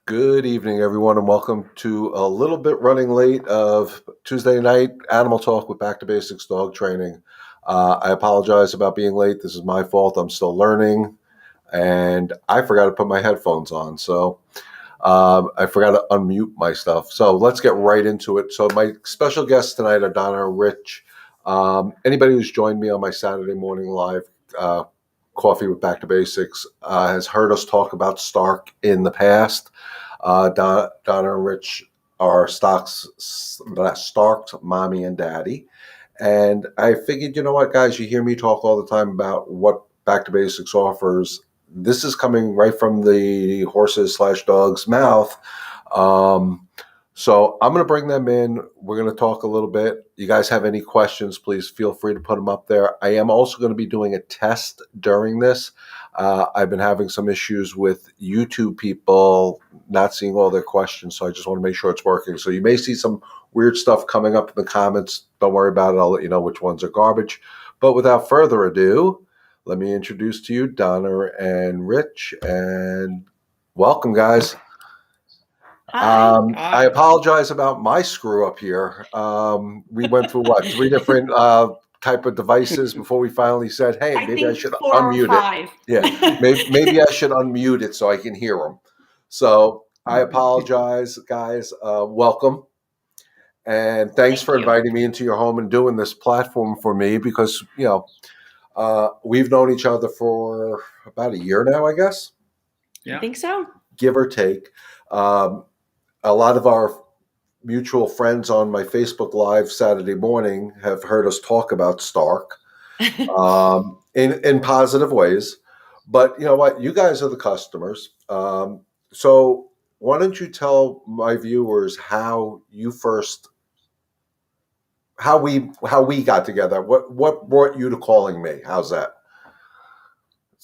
Good evening, everyone, and welcome to a little bit running late of Tuesday night animal talk with Back to Basics dog training. I apologize about being late. This is my fault. I'm still learning, and I forgot to put my headphones on, so I forgot to unmute my stuff. So let's get right into it. So my special guests tonight are Donna and Rich. Anybody who's joined me on my Saturday morning live coffee with Back to Basics has heard us talk about Stark in the past. Donna and Rich are Stark's mommy and daddy. And I figured, you know what, guys, you hear me talk all the time about what Back to Basics offers. This is coming right from the horses/dogs' mouth. So I'm going to bring them in. We're going to talk a little bit. You guys have any questions, please feel free to put them up there. I am also going to be doing a test during this. I've been having some issues with YouTube people not seeing all their questions, so I just want to make sure it's working. So you may see some weird stuff coming up in the comments. Don't worry about it. I'll let you know which ones are garbage. But without further ado, let me introduce to you Donna and Rich, and welcome, guys. Hi. I apologize about my screw up here. We went through three different type of devices before we finally said, "Hey, maybe I should unmute it." Yeah, maybe I should unmute it so I can hear them. So I apologize, guys. Welcome, and thanks for inviting me into your home and doing this platform for me because we've known each other for about a year now, I guess. Yeah, I think so. Give or take. A lot of our mutual friends on my Facebook Live Saturday morning have heard us talk about Stark in positive ways. But you know what? You guys are the customers. So why don't you tell my viewers how we got together? What brought you to calling me? How's that?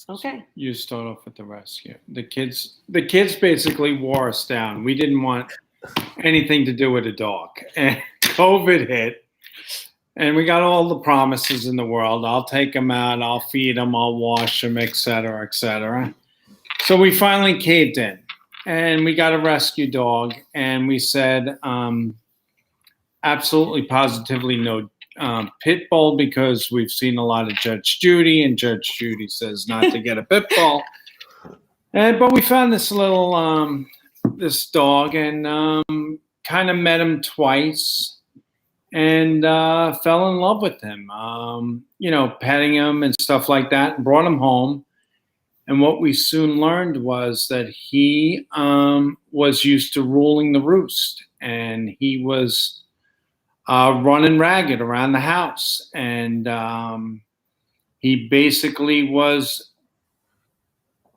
Okay. You start off with the rescue. The kids basically wore us down. We didn't want anything to do with a dog. And COVID hit, and we got all the promises in the world. I'll take them out, I'll feed them, I'll wash them, et cetera, et cetera. So we finally caved in, and we got a rescue dog, and we said absolutely positively no pit bull, because we've seen a lot of Judge Judy, and Judge Judy says not to get a pit bull. But we found this little this dog, and kind of met him twice, and fell in love with him. Petting him and stuff like that, and brought him home. And what we soon learned was that he was used to ruling the roost, and he was running ragged around the house, and he basically was,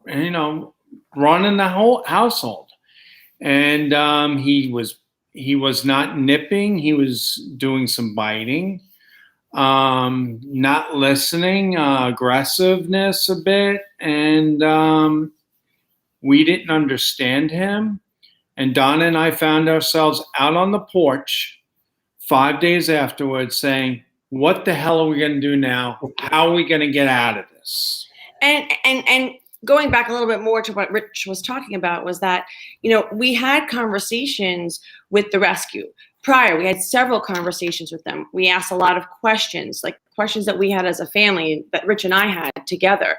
running the whole household. And he was not nipping; he was doing some biting, not listening, aggressiveness a bit, and we didn't understand him. And Donna and I found ourselves out on the porch 5 days afterwards saying, what the hell are we going to do now? How are we going to get out of this? And going back a little bit more to what Rich was talking about was that, we had conversations with the rescue prior. We had several conversations with them. We asked a lot of questions, like questions that we had as a family that Rich and I had together,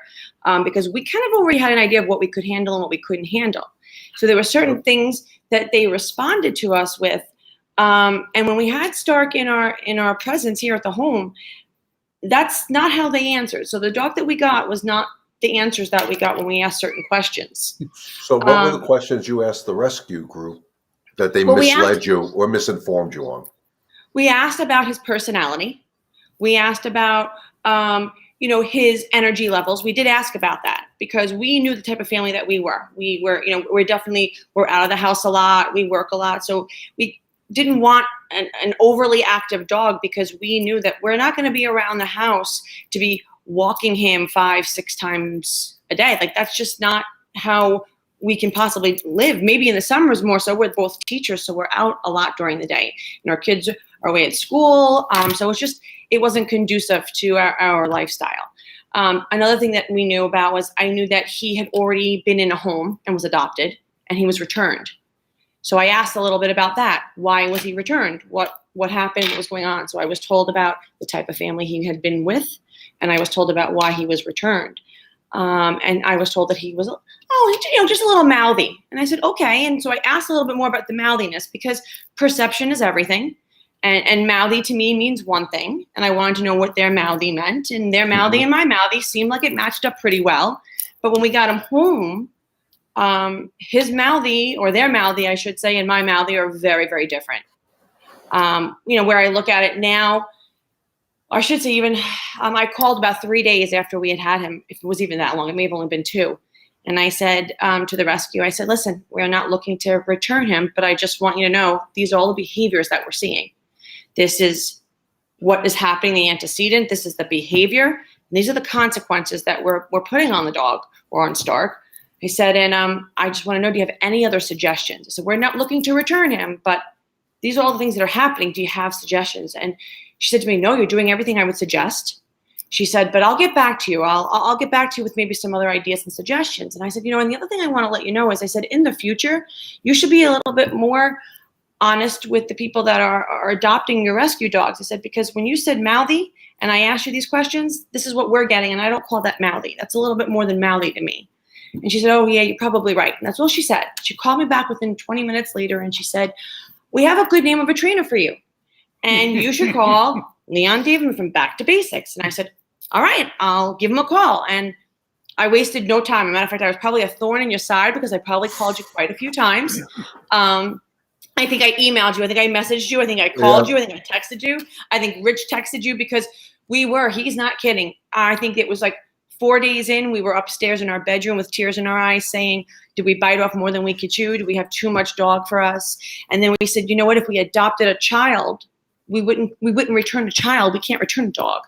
because we kind of already had an idea of what we could handle and what we couldn't handle. So there were certain things that they responded to us with. And when we had Stark in our presence here at the home, that's not how they answered. So the dog that we got was not the answers that we got when we asked certain questions. So what were the questions you asked the rescue group that they misled you or misinformed you on? We asked about his personality. We asked about his energy levels. We did ask about that because we knew the type of family that we were. We're out of the house a lot. We work a lot. So we didn't want an overly active dog because we knew that we're not going to be around the house to be walking him 5-6 times a day. Like, that's just not how we can possibly live. Maybe in the summers more so. We're both teachers, so we're out a lot during the day, and our kids are away at school. So it wasn't conducive to our lifestyle. Another thing that we knew about was I knew that he had already been in a home and was adopted. and he was returned. So I asked a little bit about that. Why was he returned? What happened? What was going on? So I was told about the type of family he had been with, and I was told about why he was returned. And I was told that he was, just a little mouthy. And I said, okay. And so I asked a little bit more about the mouthiness, because perception is everything. And mouthy to me means one thing. And I wanted to know what their mouthy meant. And their mouthy and my mouthy seemed like it matched up pretty well. But when we got him home, his mouthy, or their mouthy, I should say, and my mouthy are very, very different. Where I look at it now, I should say even, I called about 3 days after we had him, if it was even that long. It may have only been 2. And I said to the rescue, I said, listen, we're not looking to return him, but I just want you to know these are all the behaviors that we're seeing. This is what is happening, the antecedent. This is the behavior. And these are the consequences that we're putting on the dog or on Stark. He said, and I just want to know, do you have any other suggestions? I said, we're not looking to return him, but these are all the things that are happening. Do you have suggestions? And she said to me, no, you're doing everything I would suggest. She said, but I'll get back to you. I'll get back to you with maybe some other ideas and suggestions. And I said, and the other thing I want to let you know is, I said, in the future, you should be a little bit more honest with the people that are adopting your rescue dogs. I said, because when you said mouthy and I asked you these questions, this is what we're getting. And I don't call that mouthy. That's a little bit more than mouthy to me. And she said, oh, yeah, you're probably right. And that's all she said. She called me back within 20 minutes later, and she said, we have a good name of a trainer for you, and you should call Leon David from Back to Basics. And I said, all right, I'll give him a call. And I wasted no time. As a matter of fact, I was probably a thorn in your side, because I probably called you quite a few times. I think I emailed you. I think I messaged you. I think I called you. I think I texted you. I think Rich texted you, because he's not kidding. I think it was like 4 days in, we were upstairs in our bedroom with tears in our eyes saying, did we bite off more than we could chew? Do we have too much dog for us? And then we said, you know what, if we adopted a child, we wouldn't return a child. We can't return a dog.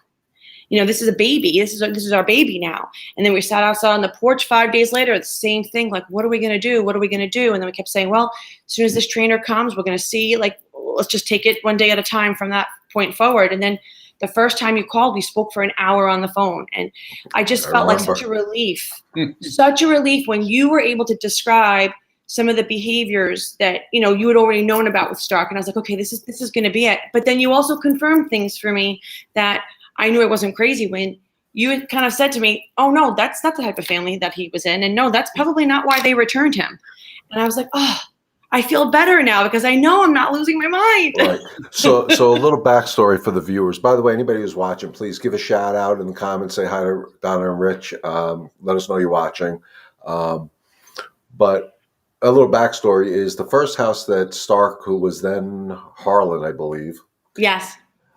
This is a baby. This is our baby now. And then we sat outside on the porch 5 days later, the same thing, like, what are we going to do? What are we going to do? And then we kept saying, well, as soon as this trainer comes, we're going to see, like, let's just take it one day at a time from that point forward. And then the first time you called, we spoke for an hour on the phone. And I just felt like such a relief, such a relief when you were able to describe some of the behaviors that, you had already known about with Stark. And I was like, okay, this is going to be it. But then you also confirmed things for me that I knew I wasn't crazy when you had kind of said to me, oh, no, that's not the type of family that he was in. And no, that's probably not why they returned him. And I was like, oh, I feel better now, because I know I'm not losing my mind. Right. So a little backstory for the viewers. By the way, anybody who's watching, please give a shout out in the comments. Say hi to Donna and Rich. Let us know you're watching. But a little backstory is the first house that Stark, who was then Harlan, I believe, Yes,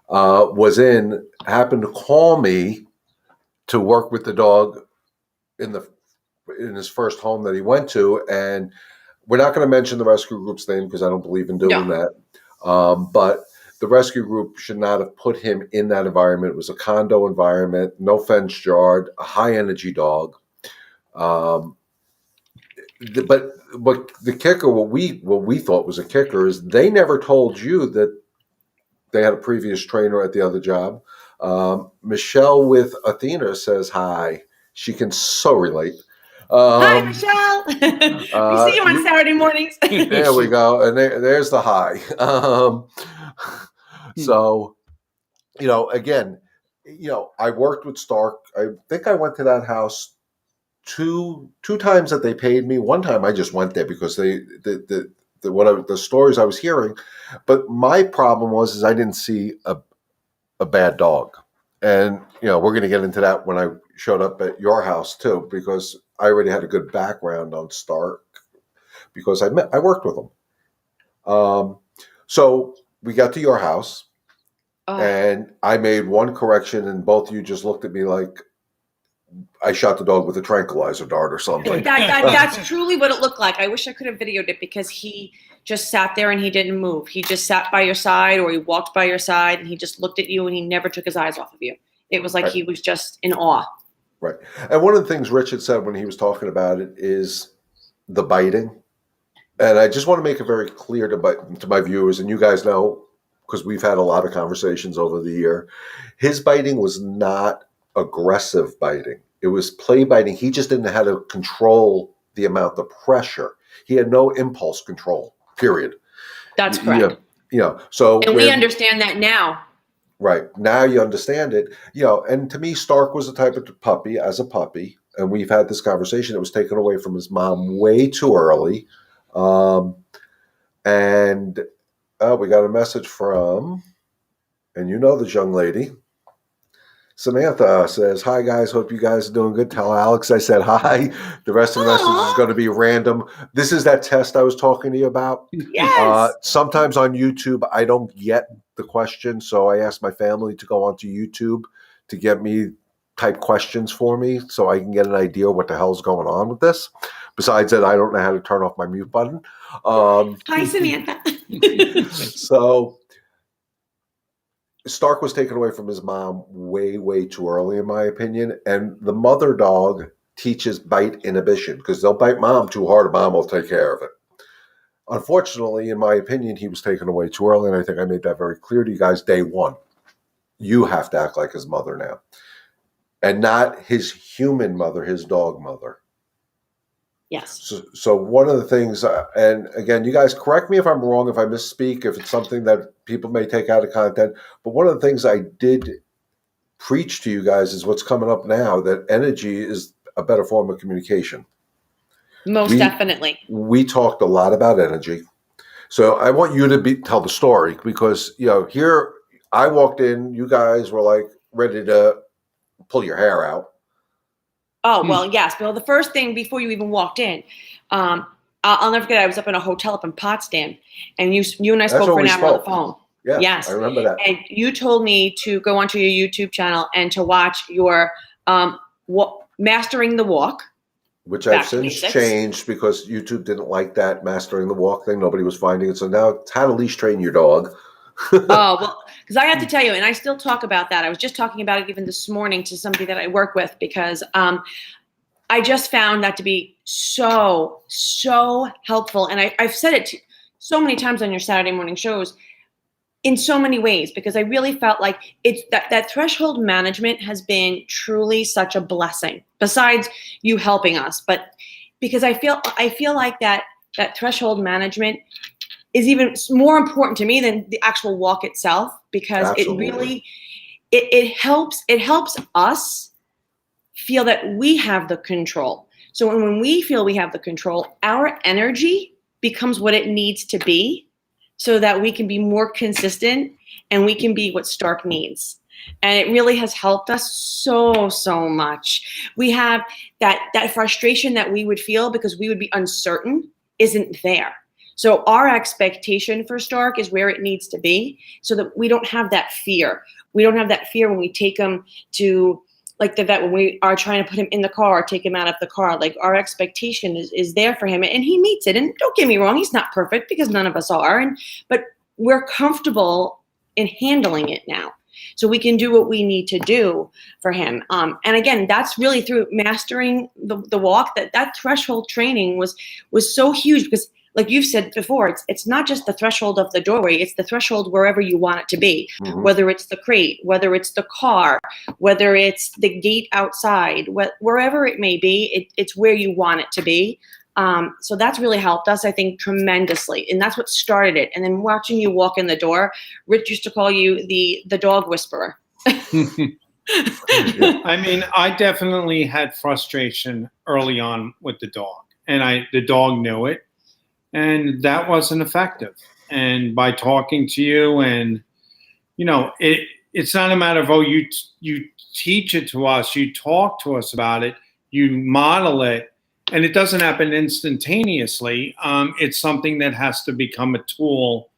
was in, happened to call me to work with the dog in his first home that he went to, and we're not going to mention the rescue group's name because I don't believe in doing that. But the rescue group should not have put him in that environment. It was a condo environment, no fence yard, a high energy dog. But the kicker, what we thought was a kicker, is they never told you that they had a previous trainer at the other job. Michelle with Athena says hi. She can so relate. hi, Michelle. We see you on Saturday mornings. There we go. And there's the hi. So, again, I worked with Stark. I think I went to that house two times that they paid me. One time I just went there because the stories I was hearing. But my problem was I didn't see a bad dog. And, we're going to get into that when I showed up at your house too, because I already had a good background on Stark because I worked with him. So we got to your house and I made one correction, and both of you just looked at me like I shot the dog with a tranquilizer dart or something. That's truly what it looked like. I wish I could have videoed it, because he just sat there and he didn't move. He just sat by your side, or he walked by your side, and he just looked at you and he never took his eyes off of you. It was like he was just in awe. Right. And one of the things Richard said when he was talking about it is the biting. And I just want to make it very clear to my viewers, and you guys know, because we've had a lot of conversations over the year, his biting was not aggressive biting. It was play biting. He just didn't know how to control the amount of pressure. He had no impulse control, period. That's correct. So and we understand that now. Right. Now you understand it. And to me, Stark was the type of puppy, as a puppy, and we've had this conversation, it was taken away from his mom way too early. And we got a message from, and this young lady. Samantha says, "Hi guys, hope you guys are doing good. Tell Alex I said hi." The rest of the message is going to be random. This is that test I was talking to you about. Yes. Sometimes on YouTube I don't get the question, so I ask my family to go onto YouTube to get me type questions for me so I can get an idea what the hell's going on with this. Besides that, I don't know how to turn off my mute button. Hi, Samantha. So Stark was taken away from his mom way, way too early, in my opinion. And the mother dog teaches bite inhibition because they'll bite mom too hard, mom will take care of it. Unfortunately, in my opinion, he was taken away too early, and I think I made that very clear to you guys day one. You have to act like his mother now, and not his human mother, his dog mother. Yes. So one of the things, and again, you guys correct me if I'm wrong, if I misspeak, if it's something that people may take out of content, but one of the things I did preach to you guys is what's coming up now, that energy is a better form of communication. Most definitely. We talked a lot about energy. So I want you to tell the story because, here I walked in, you guys were like ready to pull your hair out. Oh, well, yes. Well, the first thing before you even walked in, I'll never forget, I was up in a hotel up in Potsdam, and you and I spoke for an hour on the phone. Yeah, yes. I remember that. And you told me to go onto your YouTube channel and to watch your Mastering the Walk. Which I've since changed because YouTube didn't like that Mastering the Walk thing. Nobody was finding it. So now it's how to leash train your dog. Oh, well, because I have to tell you, and I still talk about that. I was just talking about it even this morning to somebody that I work with because I just found that to be so, so helpful. And I've said it so many times on your Saturday morning shows in so many ways because I really felt like it's that threshold management has been truly such a blessing besides you helping us. But because I feel like that threshold management is even more important to me than the actual walk itself because Absolutely. It really it helps us feel that we have the control. So when we feel we have the control, our energy becomes what it needs to be so that we can be more consistent and we can be what Stark needs. And it really has helped us so, so much. We have that frustration that we would feel because we would be uncertain isn't there. So our expectation for Stark is where it needs to be so that we don't have that fear. We don't have that fear when we take him to like the vet, when we are trying to put him in the car or take him out of the car. Like our expectation is there for him and he meets it. And don't get me wrong, he's not perfect because none of us are. But we're comfortable in handling it now. So we can do what we need to do for him. And again, that's really through mastering the walk, that threshold training was so huge because like you've said before, it's not just the threshold of the doorway, it's the threshold wherever you want it to be, whether it's the crate, whether it's the car, whether it's the gate outside, wherever it may be, it's where you want it to be. So that's really helped us, I think, tremendously. And that's what started it. And then watching you walk in the door, Rich used to call you the dog whisperer. I mean, I definitely had frustration early on with the dog, and the dog knew it. And that wasn't effective. And by talking to you, and it's not a matter of you teach it to us, you talk to us about it, you model it, and it doesn't happen instantaneously. It's something that has to become a tool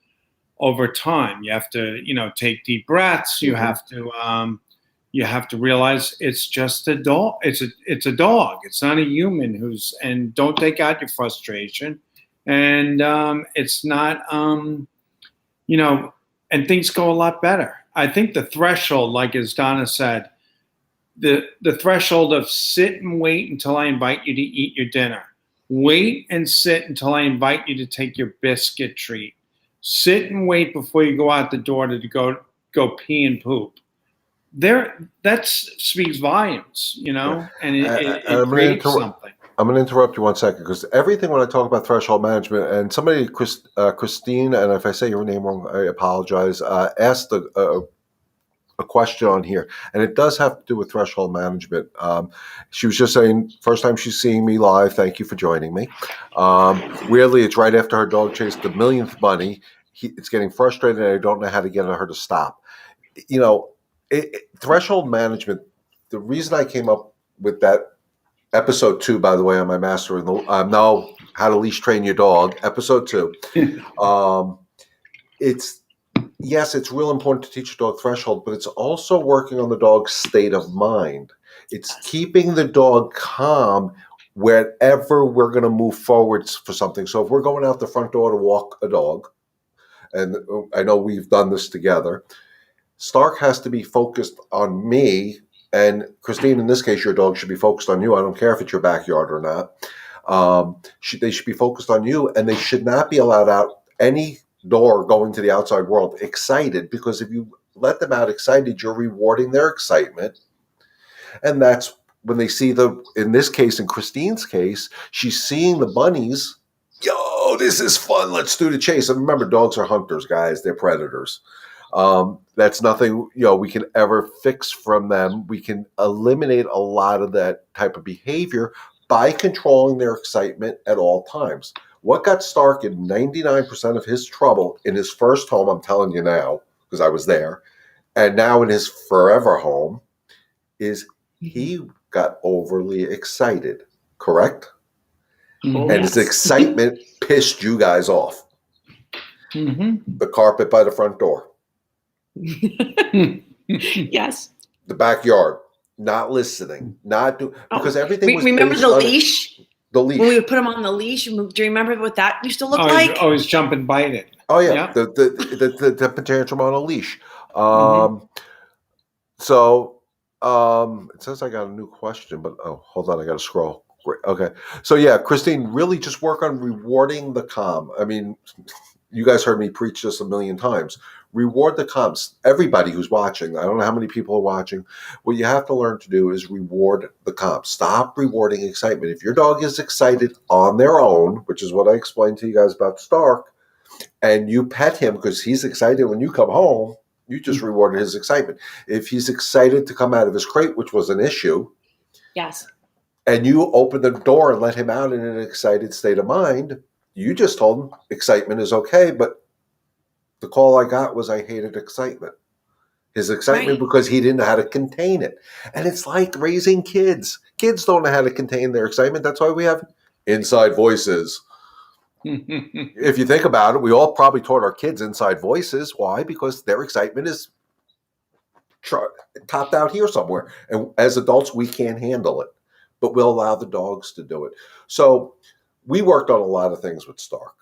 over time. You have to take deep breaths. You have to realize it's just a dog. It's a dog. It's not a human and don't take out your frustration. And it's not, and things go a lot better. I think the threshold, like as Donna said, the threshold of sit and wait until I invite you to eat your dinner. Wait and sit until I invite you to take your biscuit treat. Sit and wait before you go out the door to go pee and poop. That speaks volumes, and it creates something. I'm going to interrupt you 1 second because everything when I talk about threshold management, and somebody, Christine, and if I say your name wrong, I apologize, asked a question on here, and it does have to do with threshold management. She was just saying, first time she's seeing me live. Thank you for joining me. Weirdly, it's right after her dog chased the millionth bunny. It's getting frustrated, and I don't know how to get her to stop. You know, threshold management. The reason I came up with that episode 2, by the way, on my master in the no, how to leash train your dog, episode 2. It's yes, it's real important to teach a dog threshold, but it's also working on the dog's state of mind. It's keeping the dog calm wherever we're going to move forwards for something. So if we're going out the front door to walk a dog, and I know we've done this together, Stark has to be focused on me. And Christine, in this case, your dog should be focused on you. I don't care if it's your backyard or not. They should be focused on you, and they should not be allowed out any door going to the outside world excited, because if you let them out excited, you're rewarding their excitement. And that's when they see in this case, in Christine's case, she's seeing the bunnies. Yo, this is fun. Let's do the chase. And remember, dogs are hunters, guys. They're predators. That's nothing, we can ever fix from them. We can eliminate a lot of that type of behavior by controlling their excitement at all times. What got Stark in 99% of his trouble in his first home, I'm telling you now, because I was there, and now in his forever home, is he got overly excited, correct? Mhm. And his excitement pissed you guys off. Mm-hmm. The carpet by the front door. Yes. The backyard. Not listening. Because everything was remember based the on leash? the leash. When we would put him on the leash, do you remember what that used to look Oh, like? always jump and bite it. Oh yeah, Yeah. the temper tantrum on a leash. Mhm. So it says I got a new question, but hold on, I got to scroll. Great. Okay, so yeah, Christine, really just work on rewarding the calm. I mean, you guys heard me preach this a million times. Reward the calms. Everybody who's watching, I don't know how many people are watching. What you have to learn to do is reward the calm. Stop rewarding excitement. If your dog is excited on their own, which is what I explained to you guys about Stark, and you pet him because he's excited when you come home, you just rewarded his excitement. If he's excited to come out of his crate, which was an issue, Yes. and you open the door and let him out in an excited state of mind, you just told him excitement is okay, but the call I got was I hated excitement. His excitement because he didn't know how to contain it. And it's like raising kids. Kids don't know how to contain their excitement. That's why we have inside voices. If you think about it, we all probably taught our kids inside voices. Why? Because their excitement is topped out here somewhere. And as adults, we can't handle it. But we'll allow the dogs to do it. So we worked on a lot of things with Stark.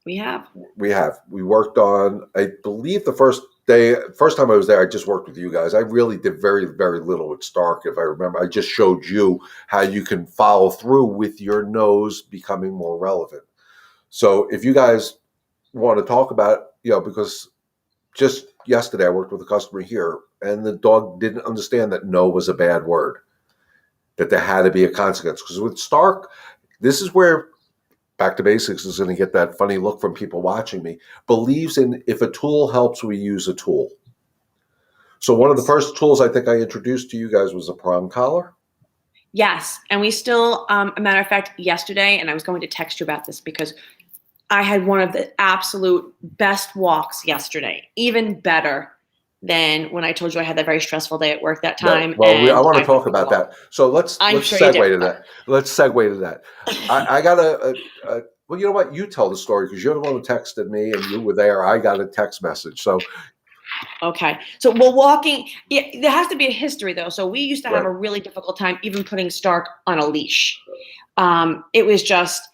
We have. We worked on, I believe the first time I was there, I just worked with you guys. I really did very, very little with Stark, if I remember. I just showed you how you can follow through with your nose becoming more relevant. So if you guys want to talk about, because just yesterday I worked with a customer here, and the dog didn't understand that no was a bad word, that there had to be a consequence. Because with Stark, this is where Back to Basics is going to get that funny look from people watching me, believes in if a tool helps, we use a tool. So one of the first tools I think I introduced to you guys was a prong collar. Yes. And we still, a matter of fact, yesterday, and I was going to text you about this because I had one of the absolute best walks yesterday, even better than when I told you I had that very stressful day at work that time. Yeah. Well, I want to talk about that. So let's segue to that. Let's segue to that. I got well, you know what? You tell the story because you're the one who texted me and you were there. I got a text message. So. Okay. So walking, there has to be a history though. So we used to have a really difficult time even putting Stark on a leash. It was just,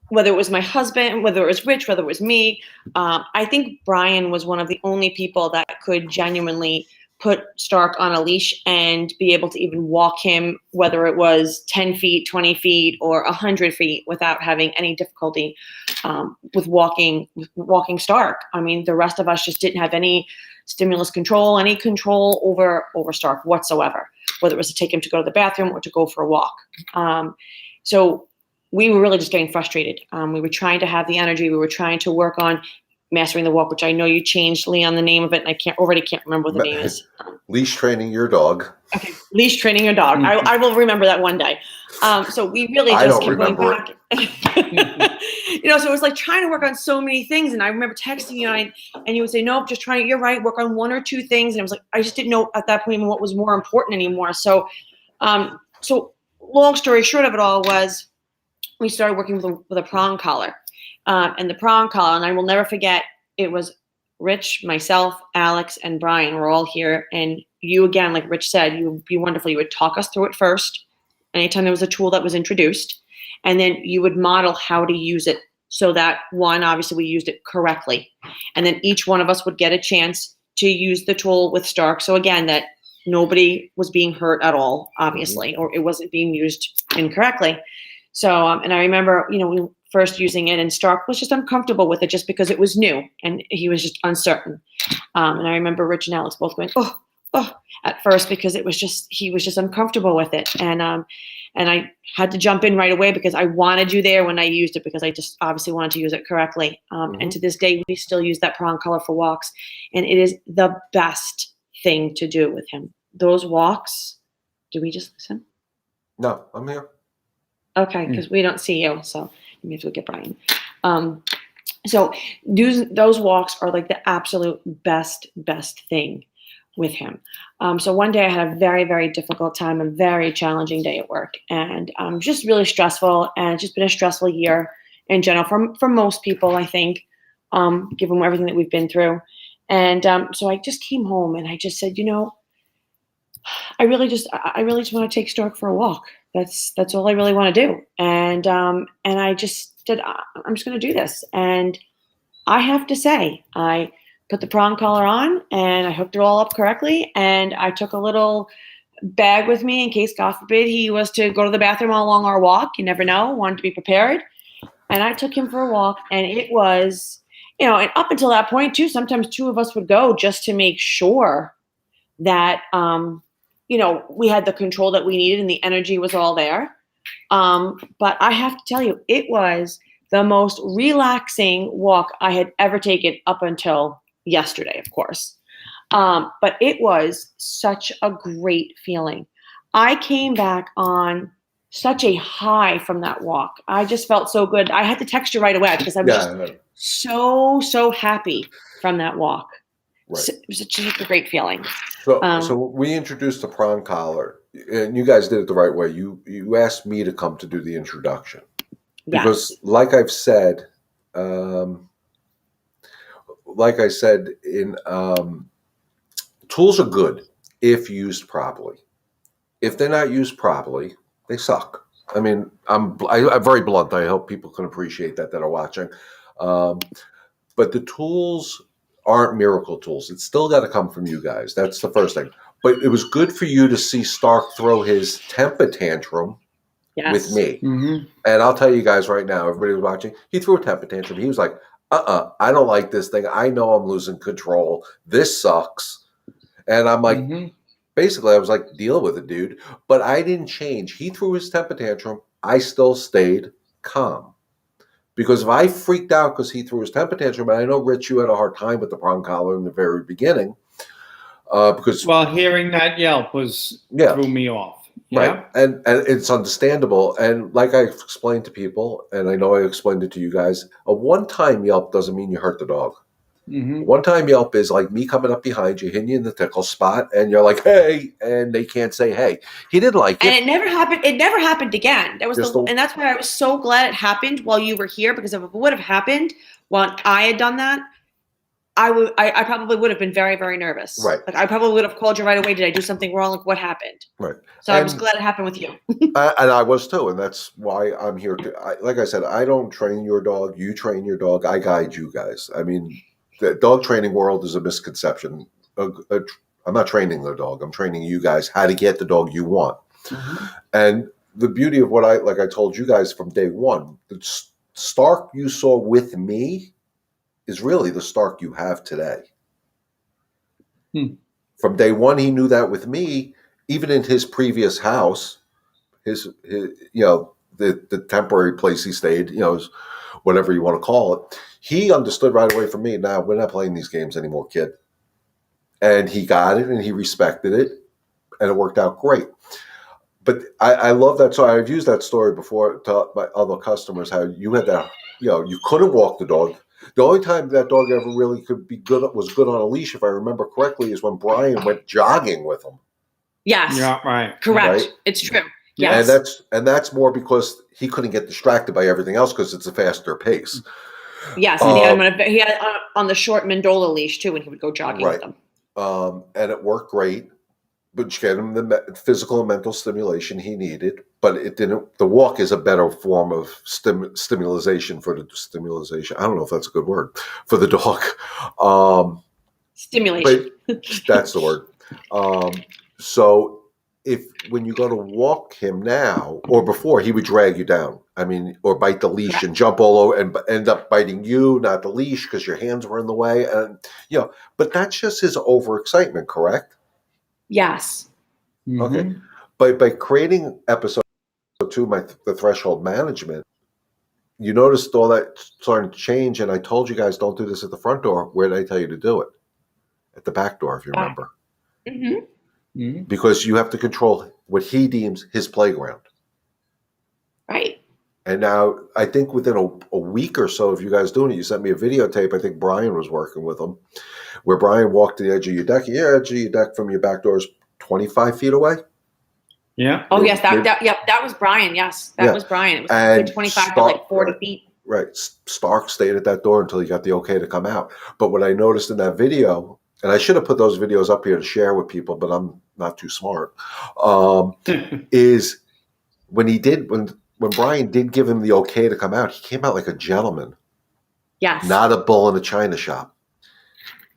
whether it was my husband, whether it was Rich, whether it was me, I think Brian was one of the only people that could genuinely put Stark on a leash and be able to even walk him, whether it was 10 feet, 20 feet, or 100 feet without having any difficulty with walking Stark. I mean, the rest of us just didn't have any stimulus control, any control over Stark whatsoever, whether it was to take him to go to the bathroom or to go for a walk. So we were really just getting frustrated. We were trying to have the energy. We were trying to work on mastering the walk, which I know you changed, Leon, the name of it, and I can't remember what the name is. Leash training your dog. Okay, leash training your dog. I will remember that one day. So we really I just don't kept going remember back. So it was like trying to work on so many things. And I remember texting you, and you would say, nope, just trying. You're right. Work on one or two things. And I was like, I just didn't know at that point even what was more important anymore. So, so long story short of it all was we started working with a prong collar, and the prong collar. And I will never forget. It was Rich, myself, Alex, and Brian were all here. And you, again, like Rich said, you would be wonderful. You would talk us through it first, anytime there was a tool that was introduced. And then you would model how to use it so that, one, obviously we used it correctly. And then each one of us would get a chance to use the tool with Stark. So again, that nobody was being hurt at all, obviously, or it wasn't being used incorrectly. So, and I remember, we first using it, and Stark was just uncomfortable with it just because it was new and he was just uncertain. And I remember Rich and Alex both going, oh, at first, because he was just uncomfortable with it. And I had to jump in right away because I wanted you there when I used it, because I just obviously wanted to use it correctly. And to this day, we still use that prong collar for walks, and it is the best thing to do with him. Those walks, do we just listen? No, I'm here. Okay, because we don't see you, so we have to look at Brian. So those walks are like the absolute best thing with him. So one day I had a very, very difficult time, a very challenging day at work, and just really stressful, and it's just been a stressful year in general for most people, I think, given everything that we've been through. And so I just came home and I just said, I really just want to take Stark for a walk. That's all I really want to do. And I just said, I'm just going to do this. And I have to say, I put the prong collar on and I hooked it all up correctly. And I took a little bag with me in case, God forbid, he was to go to the bathroom all along our walk. You never know. Wanted to be prepared. And I took him for a walk, and it was, and up until that point too, sometimes two of us would go just to make sure that, we had the control that we needed and the energy was all there. But I have to tell you, it was the most relaxing walk I had ever taken up until yesterday, of course. But it was such a great feeling. I came back on such a high from that walk. I just felt so good. I had to text you right away because I was so happy from that walk. Right. So, it was just a great feeling. So we introduced the prong collar, and you guys did it the right way. You asked me to come to do the introduction because, yes. like I said, tools are good if used properly. If they're not used properly, they suck. I mean, I'm very blunt. I hope people can appreciate that are watching. But the tools aren't miracle tools. It's still got to come from you guys. That's the first thing. But it was good for you to see Stark throw his temper tantrum with me. Mm-hmm. And I'll tell you guys right now, everybody was watching, he threw a temper tantrum. He was like, I don't like this thing. I know I'm losing control. This sucks. And I'm like, basically, I was like, deal with it, dude. But I didn't change. He threw his temper tantrum. I still stayed calm. Because if I freaked out because he threw his temper tantrum, and I know, Rich, you had a hard time with the prong collar in the very beginning. Because hearing that yelp threw me off. Yeah. Right. And it's understandable. And like I explained to people, and I know I explained it to you guys, a one-time yelp doesn't mean you hurt the dog. Mm-hmm. One-time yelp is like me coming up behind you, hitting you in the tickle spot, and you're like, hey, and they can't say, hey. He didn't like it. And it never happened. It never happened again. And that's why I was so glad it happened while you were here, because if it would have happened while I had done that, I probably would have been very, very nervous. Right. Like I probably would have called you right away. Did I do something wrong? Like what happened? Right. So I was glad it happened with you. And I was too, and that's why I'm here. Like I said, I don't train your dog. You train your dog. I guide you guys. I mean, the dog training world is a misconception. I'm not training the dog. I'm training you guys how to get the dog you want. Mm-hmm. And the beauty of what I told you guys from day one, the Stark you saw with me is really the Stark you have today. From day one, he knew that with me. Even in his previous house, his the temporary place he stayed, whatever you want to call it. He understood right away from me, now we're not playing these games anymore, kid. And he got it and he respected it and it worked out great. But I love that. So I've used that story before to my other customers, how you had that, you couldn't walk the dog. The only time that dog ever really could be good was good on a leash, if I remember correctly, is when Brian went jogging with him. Yes. Yeah, right. Correct. Right? It's true. And Yes. that's more because he couldn't get distracted by everything else because it's a faster pace. Yes. And he had on the short Mandola leash too when he would go jogging with them. And it worked great. But you get him the physical and mental stimulation he needed, but it didn't. The walk is a better form of stimulation for the stimulation. I don't know if that's a good word for the dog. Stimulation. But that's the word. So when you go to walk him now, or before, he would drag you down. I mean, or bite the leash and jump all over and end up biting you, not the leash, because your hands were in the way. And but that's just his overexcitement, correct? Yes. Okay. By creating episode 2, the threshold management, you noticed all that starting to change. And I told you guys, don't do this at the front door. Where did I tell you to do it? At the back door, if you remember. Because you have to control what he deems his playground. Right. And now I think within a week or so of you guys doing it, you sent me a videotape. I think Brian was working with him, where Brian walked to the edge of your deck. Your edge of your deck from your back door is 25 feet away. Yeah. Oh, yes. That was Brian. Yes. That was Brian. It was 25 to like 40 feet. Right. Stark stayed at that door until he got the okay to come out. But what I noticed in that video, and I should have put those videos up here to share with people, but I'm not too smart, is when Brian did give him the okay to come out, he came out like a gentleman. Yes. Not a bull in a china shop.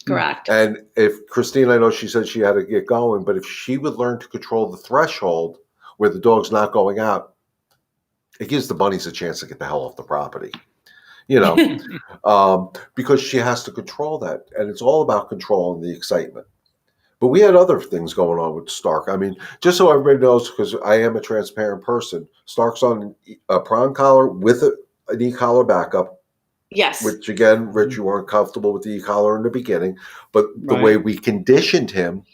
Correct. And if Christine, I know she said she had to get going, but if she would learn to control the threshold where the dog's not going out, it gives the bunnies a chance to get the hell off the property. Because she has to control that. And it's all about controlling the excitement. But we had other things going on with Stark. I mean, just so everybody knows, because I am a transparent person, Stark's on a prong collar with an e-collar backup. Yes. Which, again, Rich, you weren't comfortable with the e-collar in the beginning. But the way we conditioned him,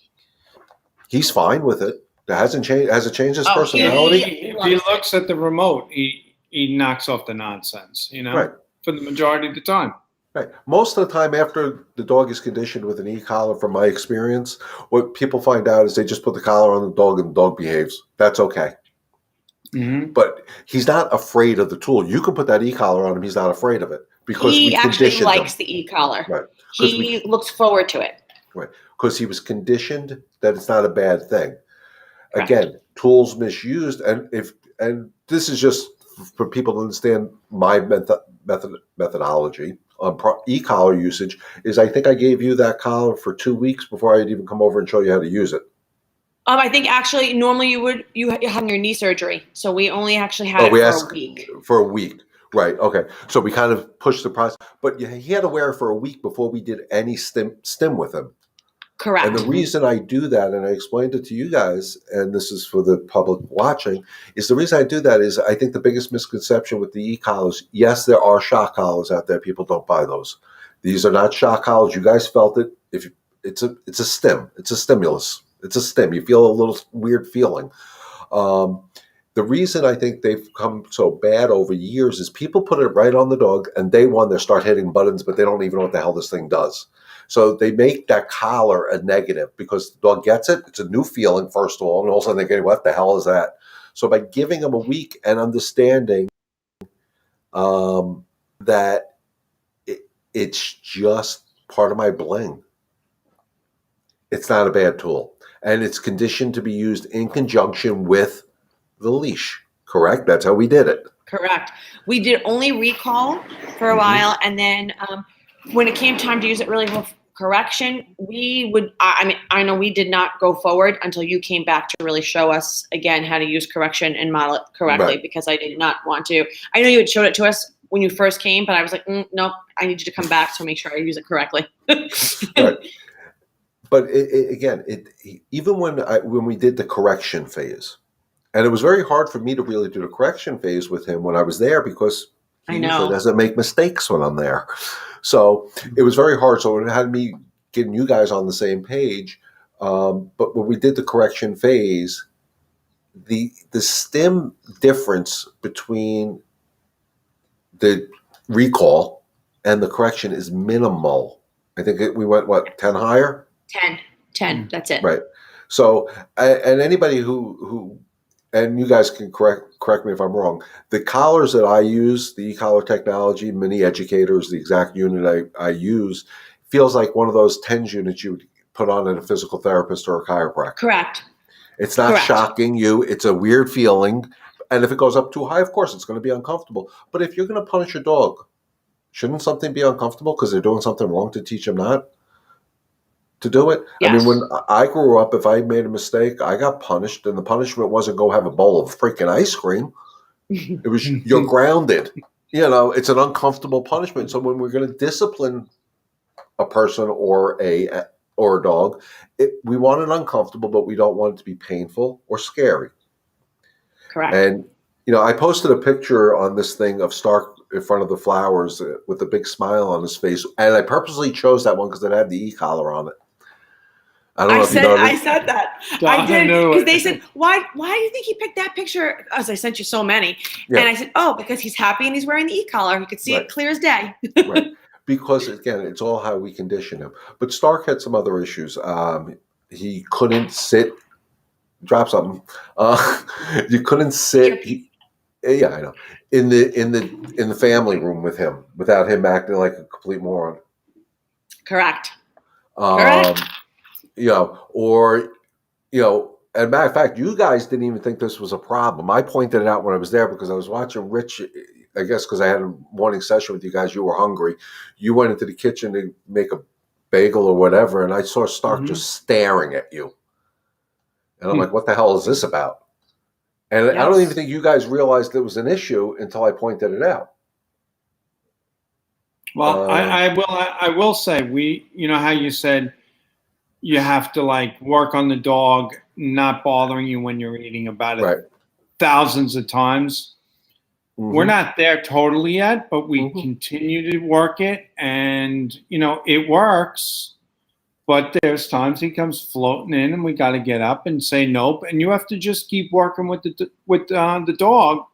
he's fine with it. It hasn't changed. Has it changed his personality? If he looks at the remote, he knocks off the nonsense, Right. for the majority of the time. Right. Most of the time after the dog is conditioned with an e-collar, from my experience, what people find out is they just put the collar on the dog and the dog behaves. That's okay. But he's not afraid of the tool. You can put that e-collar on him. He's not afraid of it because he we actually conditioned likes him. the e-collar. Right. He looks forward to it. Right. Because he was conditioned that it's not a bad thing. Correct. Again, tools misused, and this is just for people to understand my methodology on e-collar usage, is I think I gave you that collar for 2 weeks before I'd even come over and show you how to use it. I think actually normally you had your knee surgery, so we only actually had it for a week. For a week, right? Okay, so we kind of pushed the process, but he had to wear it for a week before we did any stim with him. Correct. And the reason I do that, and I explained it to you guys, and this is for the public watching, is the reason I do that is I think the biggest misconception with the e-collars, yes, there are shock collars out there. People don't buy those. These are not shock collars. You guys felt it. It's a stim. It's a stimulus. It's a stim. You feel a little weird feeling. The reason I think they've come so bad over years is people put it right on the dog, and day one they start hitting buttons, but they don't even know what the hell this thing does. So they make that collar a negative because the dog gets it. It's a new feeling, first of all, and all of a sudden they go, what the hell is that? So by giving them a week and understanding that it's just part of my bling, it's not a bad tool. And it's conditioned to be used in conjunction with the leash, correct? That's how we did it. Correct. We did only recall for a while, and then when it came time to use it really with correction, I know we did not go forward until you came back to really show us again how to use correction and model it correctly, because I did not want to. I know you had showed it to us when you first came, but I was like, nope, I need you to come back to make sure I use it correctly. Right. But again, even when we did the correction phase, And it was very hard for me to really do the correction phase with him when I was there because he I usually know. doesn't make mistakes when I'm there. So it was very hard. So it had me getting you guys on the same page. But when we did the correction phase, the stim difference between the recall and the correction is minimal. I think we went, what, 10 higher? 10. 10. That's it. Right. So, and anybody who, and you guys can correct me if I'm wrong. The collars that I use, the e-collar technology, Mini Educator is the exact unit I use. Feels like one of those TENS units you would put on at a physical therapist or a chiropractor. Correct. It's not Correct. shocking you. It's a weird feeling. And if it goes up too high, of course, it's going to be uncomfortable. But if you're going to punish your dog, shouldn't something be uncomfortable because they're doing something wrong to teach them not to do it? Yes. I mean, when I grew up, if I made a mistake, I got punished. And the punishment wasn't go have a bowl of freaking ice cream. It was you're grounded. You know, it's an uncomfortable punishment. So when we're going to discipline a person or a dog, we want it uncomfortable, but we don't want it to be painful or scary. Correct. And, you know, I posted a picture on this thing of Stark in front of the flowers with a big smile on his face. And I purposely chose that one because it had the e-collar on it. I don't know if you noticed. I said that. I did. Because they said, why do you think he picked that picture? As I sent you so many. Yeah. And I said, oh, because he's happy and he's wearing the e-collar. You could see it clear as day. Right. Because, again, it's all how we condition him. But Stark had some other issues. He couldn't sit. Drop something. You couldn't sit. Yeah, I know. In the family room with him without him acting like a complete moron. Correct. Correct. You know, or, you know, as a matter of fact, you guys didn't even think this was a problem. I pointed it out when I was there because I was watching Rich. I guess because I had a morning session with you guys, you were hungry. You went into the kitchen to make a bagel or whatever, and I saw Stark just staring at you. And I'm like, what the hell is this about? And I don't even think you guys realized it was an issue until I pointed it out. Well, I will say, you know how you said you have to like work on the dog not bothering you when you're eating about it thousands of times. Mm-hmm. We're not there totally yet, but we continue to work it, and you know it works. But there's times he comes floating in, and we got to get up and say nope. And you have to just keep working with the dog,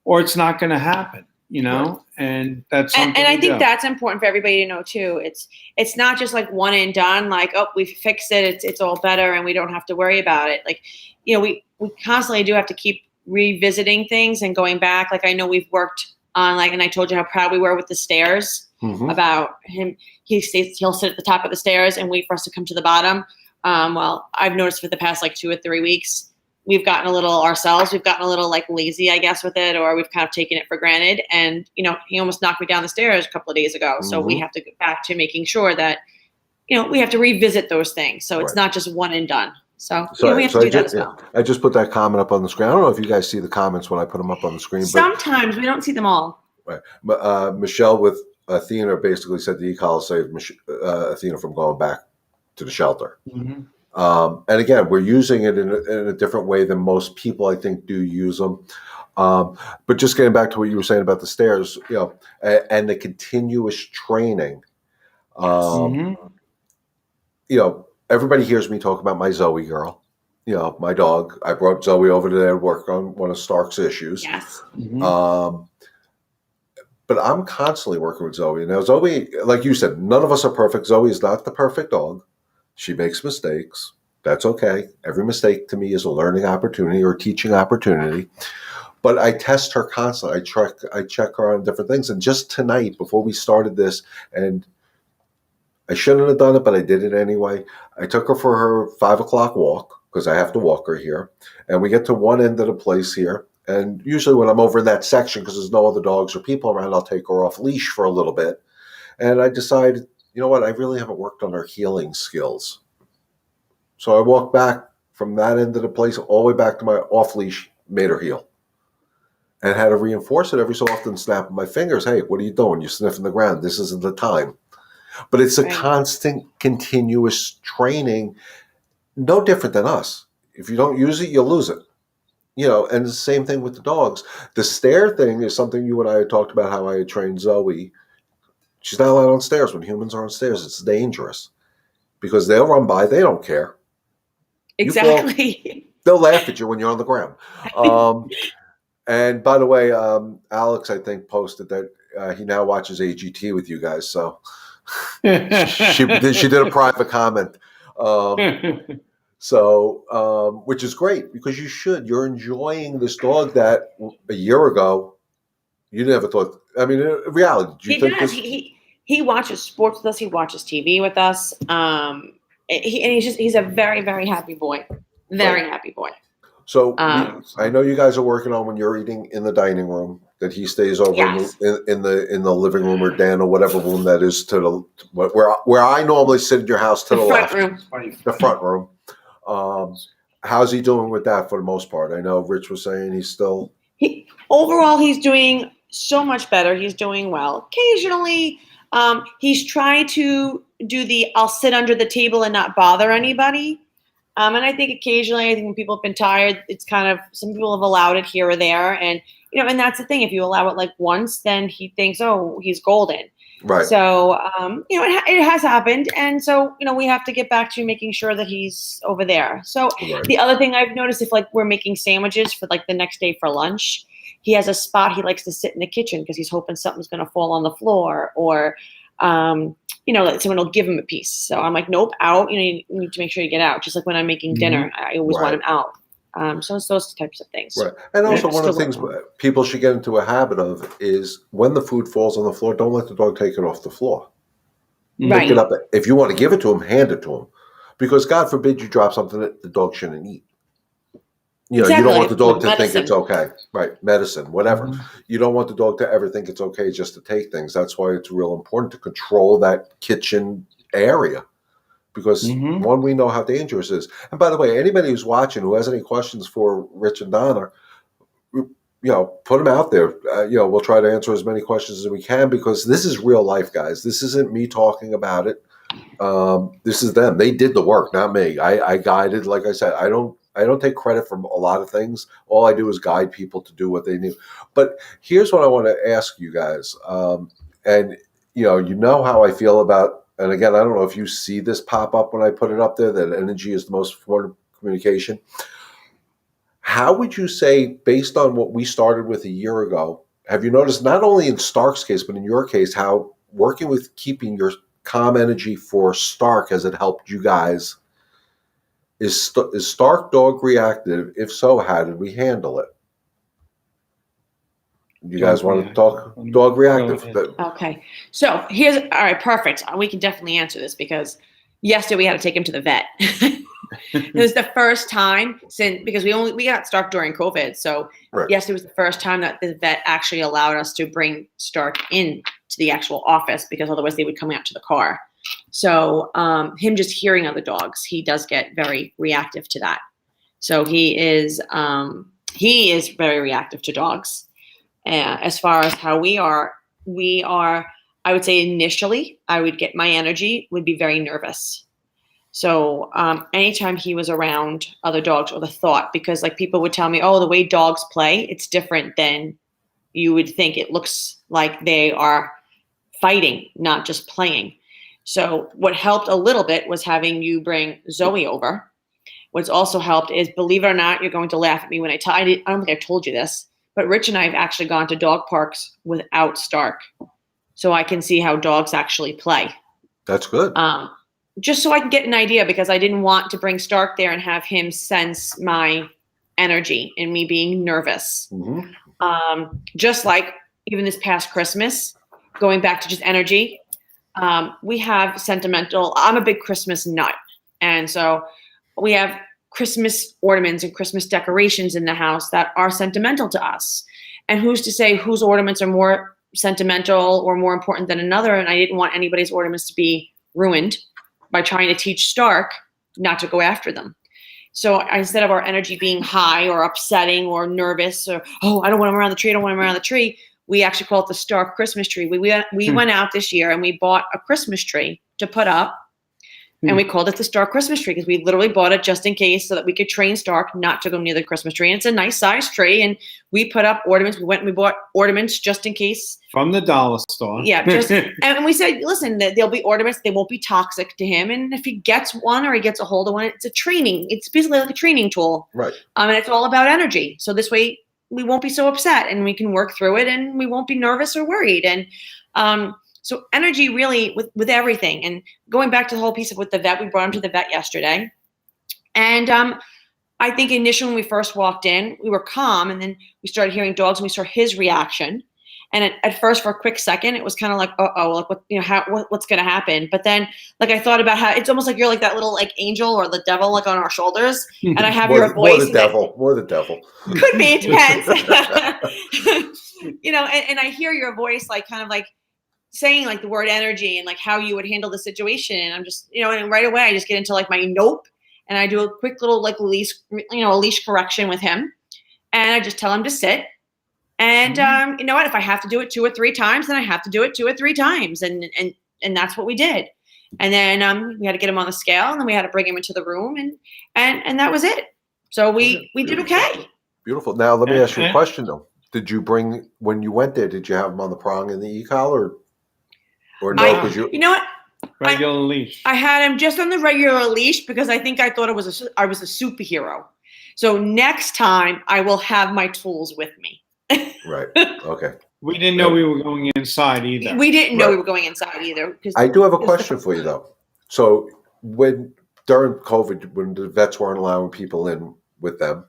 or it's not going to happen. You know, and that's something. And I think that's important for everybody to know too. It's not just like one and done. Like, oh, we fixed it. It's all better, and we don't have to worry about it. Like, you know, we constantly do have to keep revisiting things and going back. Like, I know we've worked on and I told you how proud we were with the stairs about him. He'll sit at the top of the stairs and wait for us to come to the bottom. Well, I've noticed for the past like 2 or 3 weeks, we've gotten a little like lazy, I guess, with it, or we've kind of taken it for granted. And, you know, he almost knocked me down the stairs a couple of days ago. So we have to get back to making sure that, you know, we have to revisit those things. So it's not just one and done. So we have to do that as well. I just put that comment up on the screen. I don't know if you guys see the comments when I put them up on the screen. Sometimes we don't see them all. Right. But Michelle with Athena basically said the e-collar saved Athena from going back to the shelter. Mm-hmm. And again, we're using it in a different way than most people, I think, do use them. But just getting back to what you were saying about the stairs, you know, and the continuous training. You know, everybody hears me talk about my Zoe girl, you know, my dog. I brought Zoe over there to work on one of Stark's issues. Yes. But I'm constantly working with Zoe. Now, Zoe, like you said, none of us are perfect. Zoe is not the perfect dog. She makes mistakes. That's okay. Every mistake to me is a learning opportunity or a teaching opportunity. But I test her constantly. I check her on different things. And just tonight, before we started this, and I shouldn't have done it, but I did it anyway. I took her for her 5 o'clock walk because I have to walk her here. And we get to one end of the place here. And usually when I'm over in that section, because there's no other dogs or people around, I'll take her off leash for a little bit. And I decided, you know what, I really haven't worked on her healing skills. So I walked back from that end of the place all the way back to my off leash, made her heel. And had to reinforce it every so often, snapping my fingers. Hey, what are you doing? You're sniffing the ground. This isn't the time. But it's a constant, continuous training, no different than us. If you don't use it, you'll lose it. and the same thing with the dogs. The stair thing is something you and I had talked about, how I had trained Zoe. She's not allowed on stairs. When humans are on stairs, it's dangerous because they'll run by. They don't care. You fall, Exactly. they'll laugh at you when you're on the ground. And by the way, Alex, I think, posted that he now watches AGT with you guys. So she did a private comment. Which is great because you should. You're enjoying this dog that a year ago you never thought. I mean, in reality, do you He think does. this? He watches sports with us. He watches TV with us. And he's a very, very happy boy. Very happy boy. So I know you guys are working on when you're eating in the dining room that he stays over Yes. in the living room or den or whatever room that is to the where I normally sit in your house to the front left, room. the front room. How's he doing with that for the most part? I know Rich was saying he's still. Overall, he's doing so much better. He's doing well. Occasionally, he's trying to do I'll sit under the table and not bother anybody. And I think occasionally, when people have been tired, it's kind of, some people have allowed it here or there. And, and that's the thing. If you allow it like once, then he thinks, oh, he's golden. Right. So, it has happened. And so, we have to get back to making sure that he's over there. So The other thing I've noticed, if like we're making sandwiches for like the next day for lunch, he has a spot he likes to sit in the kitchen because he's hoping something's going to fall on the floor or, that someone will give him a piece. So I'm like, nope, out. You need to make sure you get out. Just like when I'm making dinner, I always want him out. So it's those types of things. Right. And also one of the things people should get into a habit of is when the food falls on the floor, don't let the dog take it off the floor. Right. Pick it up. If you want to give it to him, hand it to him. Because God forbid you drop something that the dog shouldn't eat. Exactly. You don't want the dog to medicine. think it's okay. Right. Medicine, whatever. Mhm. You don't want the dog to ever think it's okay just to take things. That's why it's real important to control that kitchen area. Because one, we know how dangerous it is. And by the way, anybody who's watching who has any questions for Rich and Donna, put them out there. We'll try to answer as many questions as we can because this is real life, guys. This isn't me talking about it. This is them. They did the work, not me. I guided. Like I said, I don't take credit for a lot of things. All I do is guide people to do what they need. But here's what I want to ask you guys. And you how I feel about. And again, I don't know if you see this pop up when I put it up there, that energy is the most important communication. How would you say, based on what we started with a year ago, have you noticed not only in Stark's case, but in your case, how working with keeping your calm energy for Stark, has it helped you guys? Is Stark dog reactive? If so, how did we handle it? You guys want to talk dog reactive? Okay. So all right, perfect. We can definitely answer this because yesterday we had to take him to the vet. It was the first time because we got Stark during COVID. So yesterday was the first time that the vet actually allowed us to bring Stark in to the actual office because otherwise they would come out to the car. So him just hearing other dogs, he does get very reactive to that. So he is very reactive to dogs. As far as how we are, I would say initially, I would get my energy would be very nervous. So anytime he was around other dogs or the thought, because like people would tell me, oh, the way dogs play, it's different than you would think. It looks like they are fighting, not just playing. So what helped a little bit was having you bring Zoe over. What's also helped is, believe it or not, you're going to laugh at me when I don't think I've told you this, but Rich and I have actually gone to dog parks without Stark. So I can see how dogs actually play. That's good. Just so I can get an idea, because I didn't want to bring Stark there and have him sense my energy and me being nervous. Mm-hmm. Just like even this past Christmas, going back to just energy, we have sentimental. I'm a big Christmas nut. And so we have Christmas ornaments and Christmas decorations in the house that are sentimental to us. And who's to say whose ornaments are more sentimental or more important than another? And I didn't want anybody's ornaments to be ruined by trying to teach Stark not to go after them. So instead of our energy being high or upsetting or nervous or, oh, I don't want him around the tree, I don't want him around the tree, we actually call it the Stark Christmas tree. We went out this year and we bought a Christmas tree to put up And we called it the Stark Christmas tree because we literally bought it just in case so that we could train Stark not to go near the Christmas tree. And it's a nice size tree. And we put up ornaments. We went and we bought ornaments just in case. From the dollar store. Yeah. And we said, listen, there'll be ornaments. They won't be toxic to him. And if he gets one or he gets a hold of one, it's a training. It's basically like a training tool. Right. And it's all about energy. So this way we won't be so upset and we can work through it and we won't be nervous or worried. And, so energy really with everything. And going back to the whole piece of with the vet, we brought him to the vet yesterday. And I think initially when we first walked in, we were calm. And then we started hearing dogs and we saw his reaction. And at first, for a quick second, it was kind of like, uh-oh, like what's going to happen? But then, like, I thought about how it's almost like you're like that little like angel or the devil like on our shoulders. And I have your voice. More the devil. Could be, it depends. And I hear your voice like kind of like saying like the word energy and like how you would handle the situation. And I'm just, and right away I just get into like my nope. And I do a quick little like leash correction with him. And I just tell him to sit. And you know what, if I have to do it 2 or 3 times, then I have to do it 2 or 3 times. And that's what we did. And then we had to get him on the scale and then we had to bring him into the room and that was it. So we did okay. Beautiful. Now let me ask you a question though. Did you bring, when you went there, did you have him on the prong and the e-collar or no? Because you know what? Regular leash. I had him just on the regular leash because I think I thought I was a superhero. So next time I will have my tools with me. Right. Okay. We didn't know we were going inside either. We didn't know we were going inside either. I do have a question for you though. So during COVID, when the vets weren't allowing people in with them,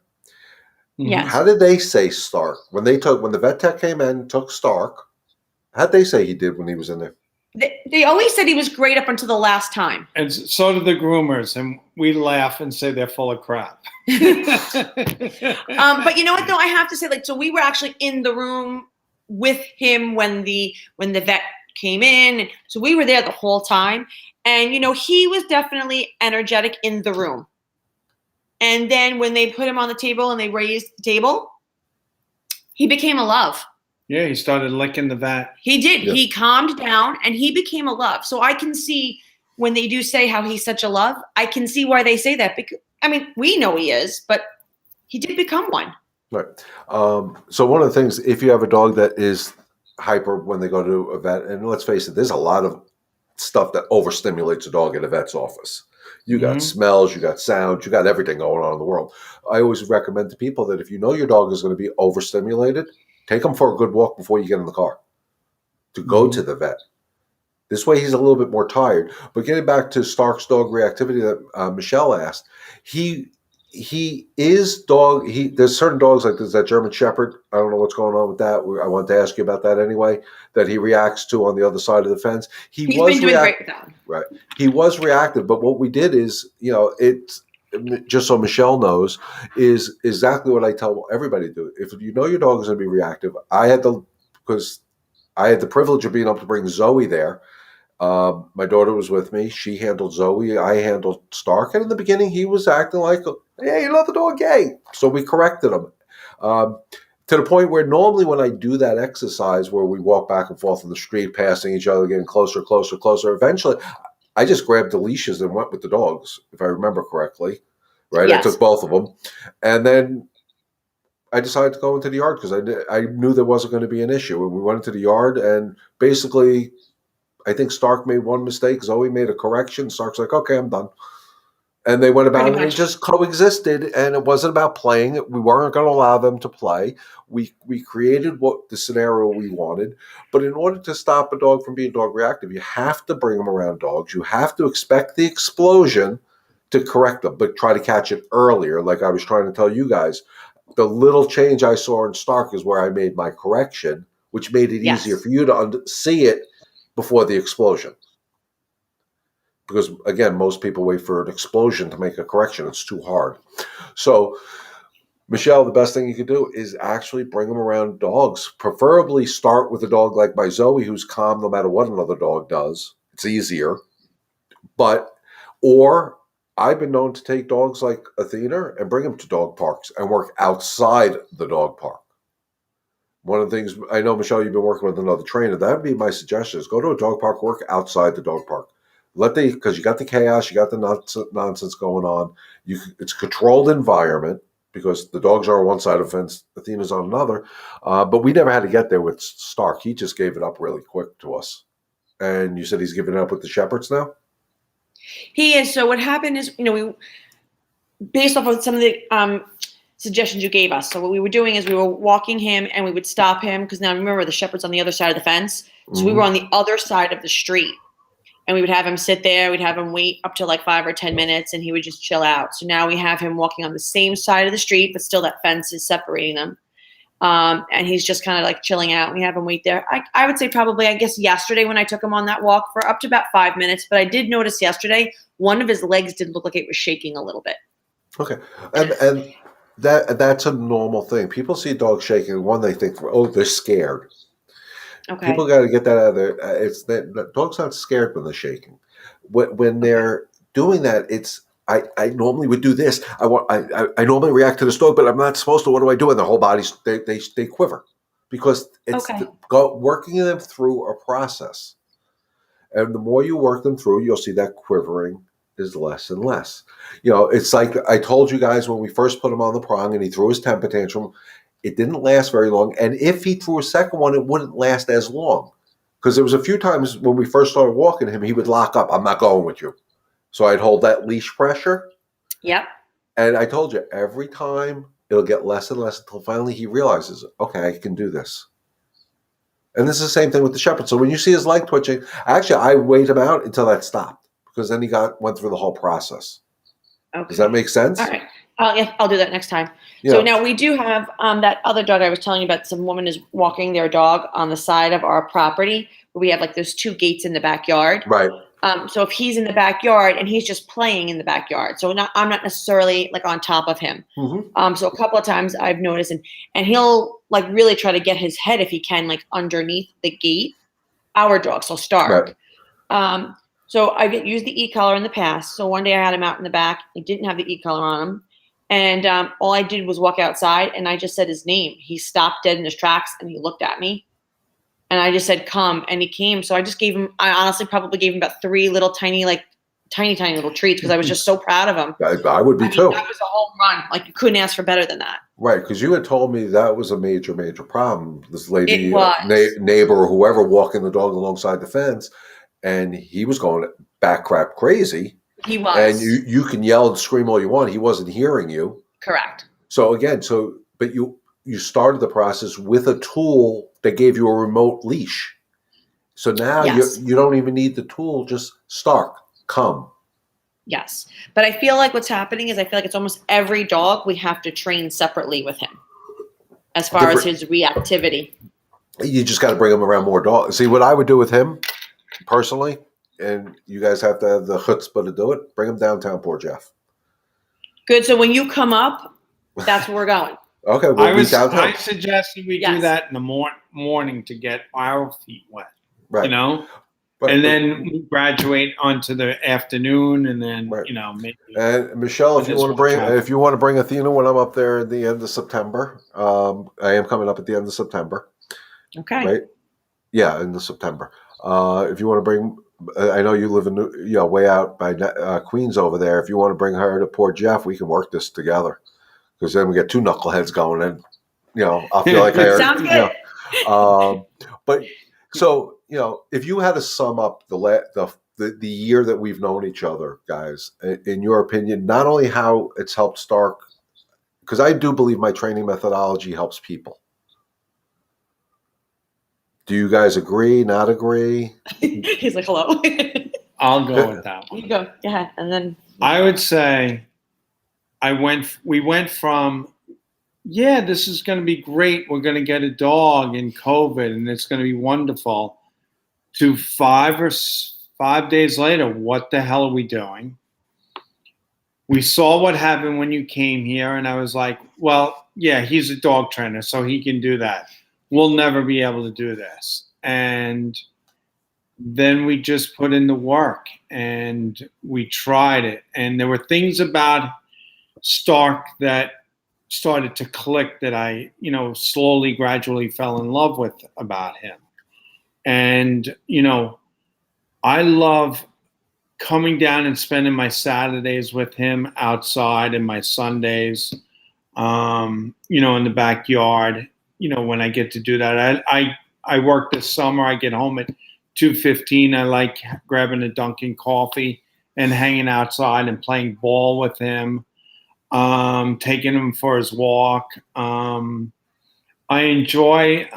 yes. How did they say Stark when the vet tech came in and took Stark? How'd they say he did when he was in there? They always said he was great up until the last time. And so did the groomers, and we laugh and say they're full of crap. But you know what, though? I have to say, so we were actually in the room with him when the vet came in. So we were there the whole time. And, he was definitely energetic in the room. And then when they put him on the table and they raised the table, he became a love. Yeah, he started licking the vat. He did. Yeah. He calmed down and he became a love. So I can see when they do say how he's such a love, I can see why they say that. Because, we know he is, but he did become one. Right. So one of the things, if you have a dog that is hyper when they go to a vet, and let's face it, there's a lot of stuff that overstimulates a dog in a vet's office. You got smells, you got sounds, you got everything going on in the world. I always recommend to people that if you know your dog is going to be overstimulated, take him for a good walk before you get in the car to go to the vet. This way he's a little bit more tired. But getting back to Stark's dog reactivity that Michelle asked, there's certain dogs like there's that German Shepherd. I don't know what's going on with that. I wanted to ask you about that anyway, that he reacts to on the other side of the fence. He's been doing great with that. Right. He was reactive, but what we did is, it's just so Michelle knows, is exactly what I tell everybody to do. If you know your dog is going to be reactive, because I had the privilege of being able to bring Zoe there. My daughter was with me. She handled Zoe. I handled Stark. And in the beginning, he was acting like, hey, you love the dog, yay. So we corrected him. To the point where normally when I do that exercise where we walk back and forth on the street, passing each other, getting closer, eventually I just grabbed the leashes and went with the dogs, if I remember correctly. Right? Yes. I took both of them. And then I decided to go into the yard because I knew there wasn't going to be an issue. And we went into the yard and basically I think Stark made one mistake. Zoe made a correction. Stark's like, okay, I'm done. And they went about it and just coexisted. And it wasn't about playing. We weren't going to allow them to play. We created what the scenario we wanted. But in order to stop a dog from being dog reactive, you have to bring them around dogs. You have to expect the explosion to correct them, but try to catch it earlier. Like I was trying to tell you guys, the little change I saw in Stark is where I made my correction, which made it easier for you to see it before the explosion. Because again, most people wait for an explosion to make a correction. It's too hard. So Michelle, the best thing you could do is actually bring them around dogs. Preferably start with a dog like my Zoe, who's calm no matter what another dog does. It's easier. Or I've been known to take dogs like Athena and bring them to dog parks and work outside the dog park. One of the things, I know, Michelle, you've been working with another trainer. That would be my suggestion, is go to a dog park, work outside the dog park. Because you got the chaos, you got the nonsense going on. It's a controlled environment because the dogs are on one side of the fence, Athena's on another. But we never had to get there with Stark. He just gave it up really quick to us. And you said he's giving it up with the Shepherds now? He is. So what happened is, we based off of some of the suggestions you gave us. So what we were doing is we were walking him and we would stop him because now remember the Shepherd's on the other side of the fence. So we were on the other side of the street. And we would have him sit there. We'd have him wait up to like 5 or 10 minutes, and he would just chill out. So now we have him walking on the same side of the street, but still that fence is separating them. And he's just kind of like chilling out. We have him wait there. I would say probably, I guess, yesterday when I took him on that walk for up to about 5 minutes. But I did notice yesterday one of his legs did look like it was shaking a little bit. Okay, and that's a normal thing. People see dogs shaking. One, they think, oh, they're scared. Okay. People got to get that out of there. It's that dogs not scared when they're shaking. When they're doing that, it's I normally would do this. I normally react to this dog, but I'm not supposed to. What do I do? And their whole bodies they quiver because it's working them through a process. And the more you work them through, you'll see that quivering is less and less. It's like I told you guys when we first put him on the prong and he threw his temper tantrum. It didn't last very long. And if he threw a second one, it wouldn't last as long. Because there was a few times when we first started walking him, he would lock up. I'm not going with you. So I'd hold that leash pressure. Yep. And I told you, every time it'll get less and less until finally he realizes, okay, I can do this. And this is the same thing with the Shepherd. So when you see his leg twitching, actually, I wait him out until that stopped. Because then he went through the whole process. Okay. Does that make sense? All right. I'll do that next time. Yeah. So now we do have that other dog I was telling you about. Some woman is walking their dog on the side of our property where we have like those 2 gates in the backyard. Right. So if he's in the backyard and he's just playing in the backyard, so I'm not necessarily like on top of him. Mm-hmm. So a couple of times I've noticed, and he'll like really try to get his head if he can, like underneath the gate. Our dog, so Stark. Right. So I used the e-collar in the past. So one day I had him out in the back. I didn't have the e-collar on him. And all I did was walk outside, and I just said his name. He stopped dead in his tracks, and he looked at me. And I just said, come. And he came. So I honestly probably gave him about 3 little tiny little treats because I was just so proud of him. I would be too. That was a home run. Like, you couldn't ask for better than that. Right, because you had told me that was a major, major problem. This lady, It was. Neighbor or whoever walking the dog alongside the fence, and he was going back crap crazy. He was. And you can yell and scream all you want. He wasn't hearing you. Correct. So again, but you started the process with a tool that gave you a remote leash. So now you don't even need the tool. Just Stark, come. Yes. But I feel like what's happening is I feel like it's almost every dog we have to train separately with him as far as his reactivity. You just got to bring him around more dogs. See, what I would do with him personally, and you guys have to have the chutzpah to do it, bring him downtown Port Jeff. Good. So when you come up, that's where we're going. Okay, we'll be downtown. I suggested we do that in the morning to get our feet wet. Right. And then we graduate onto the afternoon, and then maybe. And Michelle, if you want to bring Athena when I'm up there at the end of September, I am coming up at the end of September. Okay. Right. Yeah, end of September. If you want to bring, I know you live in way out by Queens over there. If you want to bring her to Port Jeff, we can work this together. Because then we get 2 knuckleheads going, and I'll feel like I sounds good. But so if you had to sum up the year that we've known each other, guys, in your opinion, not only how it's helped Stark, because I do believe my training methodology helps people. Do you guys agree? Not agree? He's like, hello. I'll go with that one. You go. Yeah, and then I would say. We went from, this is going to be great. We're going to get a dog in COVID and it's going to be wonderful, to 5 days later, what the hell are we doing? We saw what happened when you came here, and I was like, well, yeah, he's a dog trainer, so he can do that. We'll never be able to do this. And then we just put in the work and we tried it. And there were things about Stark that started to click that I, slowly, gradually fell in love with about him. And, I love coming down and spending my Saturdays with him outside and my Sundays, in the backyard, when I get to do that. I work this summer. I get home at 2:15. I like grabbing a Dunkin' coffee and hanging outside and playing ball with him, taking him for his walk. I enjoy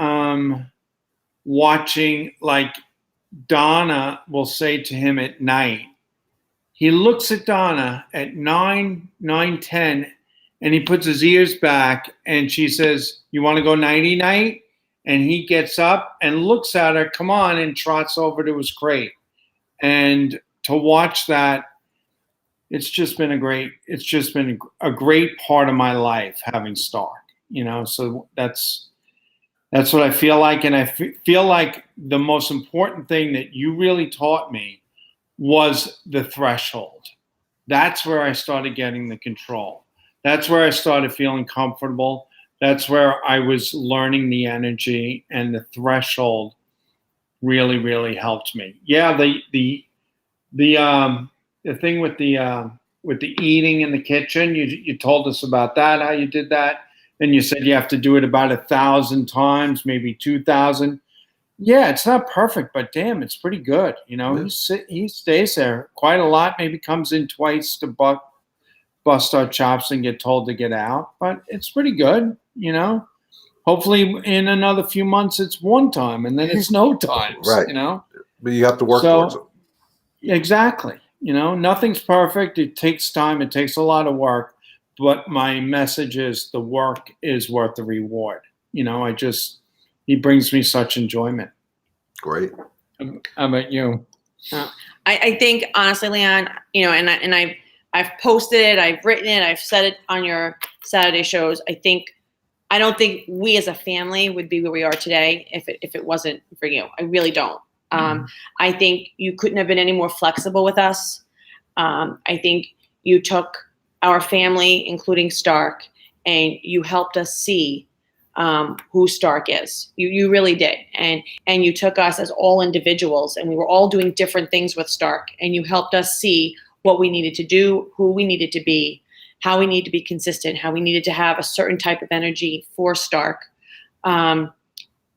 watching, like, Donna will say to him at night. He looks at Donna at 9:10, and he puts his ears back, and she says, "You want to go nighty-night?" And he gets up and looks at her, come on, and trots over to his crate. And to watch that, it's just been a great part of my life, having Stark, so that's what I feel like. And I feel like the most important thing that you really taught me was the threshold. That's where I started getting the control. That's where I started feeling comfortable. That's where I was learning the energy, and the threshold really, really helped me. Yeah, the thing with the eating in the kitchen, you told us about that, how you did that, and you said you have to do it about 1,000 times, maybe 2,000. Yeah, it's not perfect, but damn, it's pretty good. He stays there quite a lot. Maybe comes in twice to bust our chops and get told to get out, but it's pretty good. Hopefully in another few months it's one time, and then it's no times. Right. But you have to work towards it. Exactly. Nothing's perfect. It takes time. It takes a lot of work. But my message is the work is worth the reward. He brings me such enjoyment. Great. How about you? I think, honestly, Leon, and I've posted it, I've written it, I've said it on your Saturday shows. I don't think we as a family would be where we are today if it wasn't for you. I really don't. I think you couldn't have been any more flexible with us. I think you took our family, including Stark, and you helped us see who Stark is. You really did. And you took us as all individuals, and we were all doing different things with Stark, and you helped us see what we needed to do, who we needed to be, how we need to be consistent, how we needed to have a certain type of energy for Stark.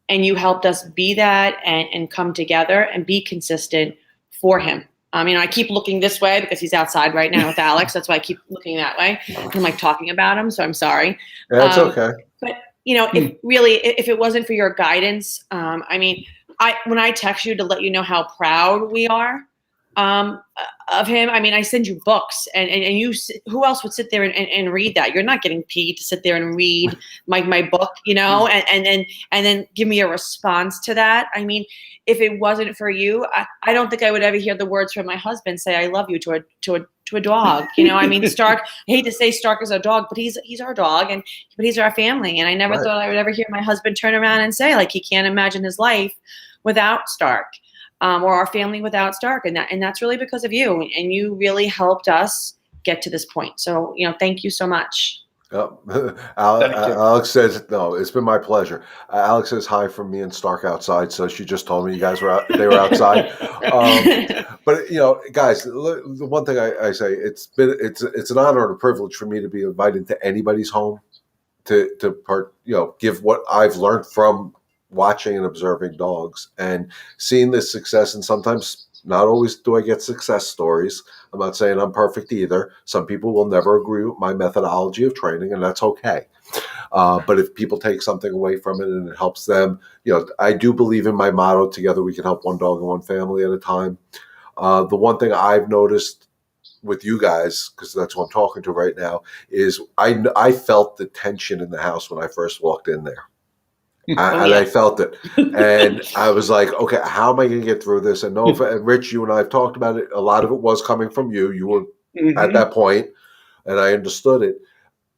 And you helped us be that and come together and be consistent for him. I keep looking this way because he's outside right now with Alex. That's why I keep looking that way. I'm like talking about him, so I'm sorry. That's okay. But if it wasn't for your guidance, when I text you to let you know how proud we are of him, I send you books, and you, who else would sit there and read that? You're not getting paid to sit there and read my book, and then give me a response to that. If it wasn't for you, I don't think I would ever hear the words from my husband say "I love you" to a dog. Stark, I hate to say Stark is our dog, but he's our dog, but he's our family. And I never thought I would ever hear my husband turn around and say, like, he can't imagine his life without Stark. Or our family without Stark, and that's really because of you, and you really helped us get to this point. So, thank you so much. Alex says, no, it's been my pleasure. Alex says hi from me and Stark outside, so she just told me you guys they were outside. But guys, the one thing I say, it's an honor and a privilege for me to be invited to anybody's home to give what I've learned from watching and observing dogs and seeing this success. And sometimes, not always do I get success stories. I'm not saying I'm perfect either. Some people will never agree with my methodology of training, and that's okay. But if people take something away from it and it helps them, I do believe in my motto, together we can help one dog and one family at a time. The one thing I've noticed with you guys, because that's who I'm talking to right now, is I felt the tension in the house when I first walked in there. And I felt it. And I was like, okay, how am I going to get through this? And Rich, you and I have talked about it. A lot of it was coming from you. You were at that point, and I understood it.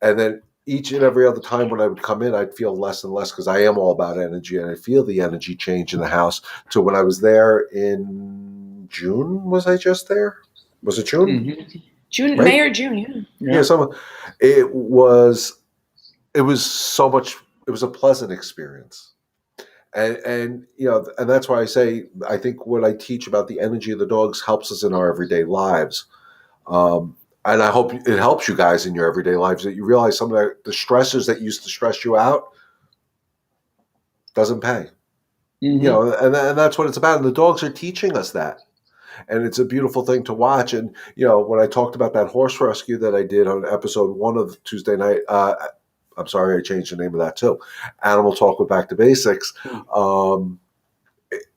And then each and every other time when I would come in, I'd feel less and less, because I am all about energy, and I feel the energy change in the house. To when I was there in June, was I just there? Was it June? Mm-hmm. June, right? May or June, yeah. Yeah, it was so much. It was a pleasant experience. And and that's why I say I think what I teach about the energy of the dogs helps us in our everyday lives. And I hope it helps you guys in your everyday lives, that you realize some of the stressors that used to stress you out doesn't pay. And that's what it's about. And the dogs are teaching us that. And it's a beautiful thing to watch. And, when I talked about that horse rescue that I did on episode 1 of Tuesday night, I'm sorry, I changed the name of that too. Animal Talk with Back to Basics.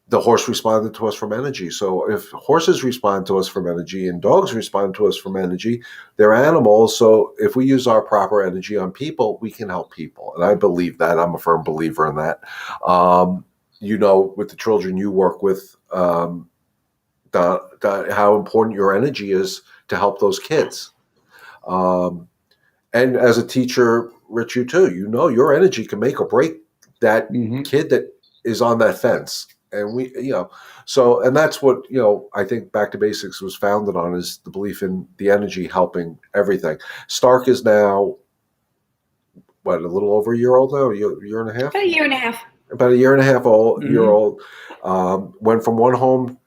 The horse responded to us from energy. So if horses respond to us from energy and dogs respond to us from energy, they're animals. So if we use our proper energy on people, we can help people. And I believe that. I'm a firm believer in that. With the children you work with, how important your energy is to help those kids. And as a teacher, Rich, you too, your energy can make or break that kid that is on that fence. And and that's what, I think Back to Basics was founded on, is the belief in the energy helping everything. Stark is now, a little over a year old now, a year and a half? About a year and a half. About a year and a half old, year old. Went from one home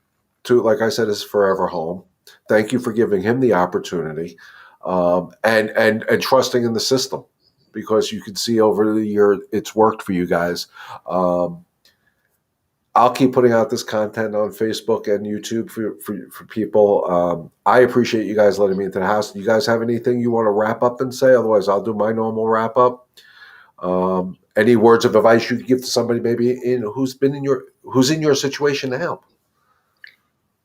to, like I said, his forever home. Thank you for giving him the opportunity, and trusting in the system, because you can see over the year it's worked for you guys. I'll keep putting out this content on Facebook and YouTube for people. I appreciate you guys letting me into the house. Do you guys have anything you want to wrap up and say? Otherwise, I'll do my normal wrap up. Any words of advice you could give to somebody maybe who's in your situation now?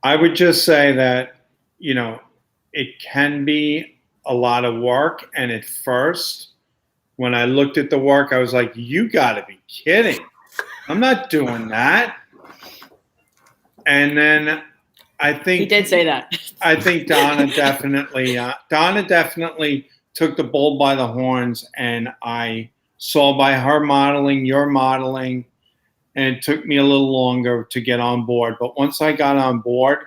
I would just say that, it can be a lot of work. And at first, when I looked at the work, I was like, you got to be kidding. I'm not doing that. And then I think He did say that. I think Donna definitely took the bull by the horns, and I saw by her modeling, your modeling, and it took me a little longer to get on board. But once I got on board,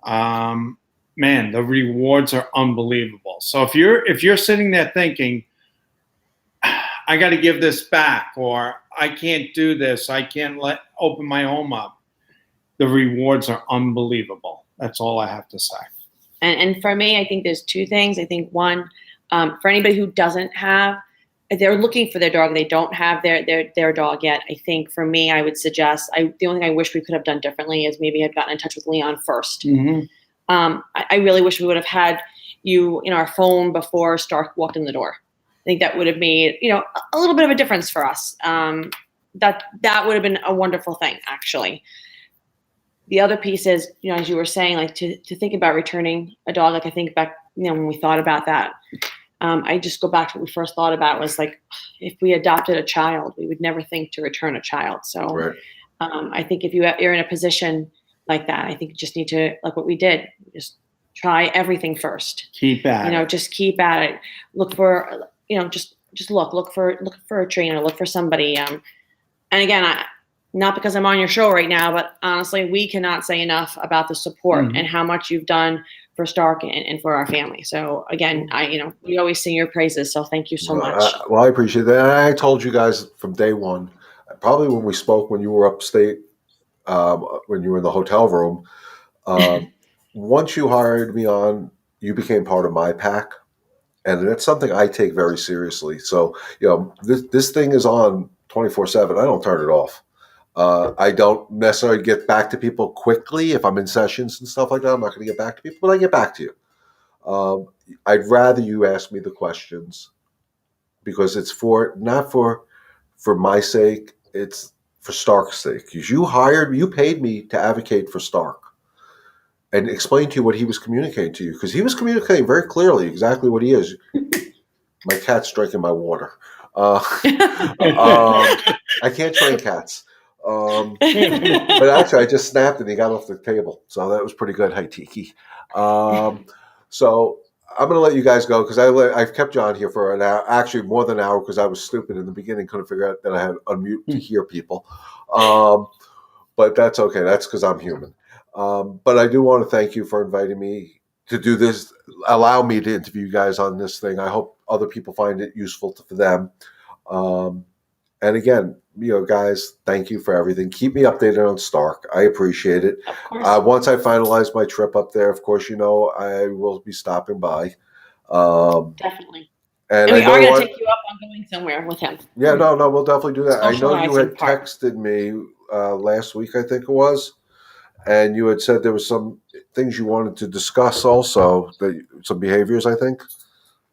man, the rewards are unbelievable. So if you're sitting there thinking, I got to give this back, or I can't do this, I can't open my home up, the rewards are unbelievable. That's all I have to say. And for me, I think there's two things. I think one, for anybody who doesn't have, if they're looking for their dog, they don't have their dog yet. I think for me, I would suggest, the only thing I wish we could have done differently is maybe had gotten in touch with Leon first. I really wish we would have had you in our phone before Stark walked in the door. I think that would have made, a little bit of a difference for us. That would have been a wonderful thing, actually. The other piece is, as you were saying, like to think about returning a dog. Like I think back, when we thought about that, I just go back to what we first thought about was like, if we adopted a child, we would never think to return a child. So right. I think if you're in a position like that, I think you just need to, like what we did, just try everything first. Keep at it. Just keep at it. Look for, just look for a trainer, look for somebody. And again, not because I'm on your show right now, but honestly, we cannot say enough about the support and how much you've done for Stark and for our family. So again, we always sing your praises. So thank you so much. I appreciate that. And I told you guys from day one, probably when we spoke, when you were upstate, when you were in the hotel room, once you hired me on, you became part of my pack. And that's something I take very seriously. So, this thing is on 24/7. I don't turn it off. I don't necessarily get back to people quickly. If I'm in sessions and stuff like that, I'm not going to get back to people, but I get back to you. I'd rather you ask me the questions, because it's not for my sake, it's for Stark's sake. Because you paid me to advocate for Stark and explain to you what he was communicating to you, because he was communicating very clearly exactly what he is. My cat's drinking my water. I can't train cats. But actually, I just snapped and he got off the table. So that was pretty good. Hi, Tiki. So I'm going to let you guys go, because I've kept you on here for an hour, actually more than an hour, because I was stupid in the beginning, couldn't figure out that I had unmute to hear people. But that's okay. That's because I'm human. But I do want to thank you for inviting me to do this, allow me to interview you guys on this thing. I hope other people find it useful for them. And again, guys, thank you for everything. Keep me updated on Stark. I appreciate it. Of course. Once I finalize my trip up there, of course, I will be stopping by. Definitely. And And we I are know going to what. take you up on going somewhere with him. Yeah, no, we'll definitely do that. I know you Socializing had part. texted me last week, I think it was, and you had said there was some things you wanted to discuss also, some behaviors, I think.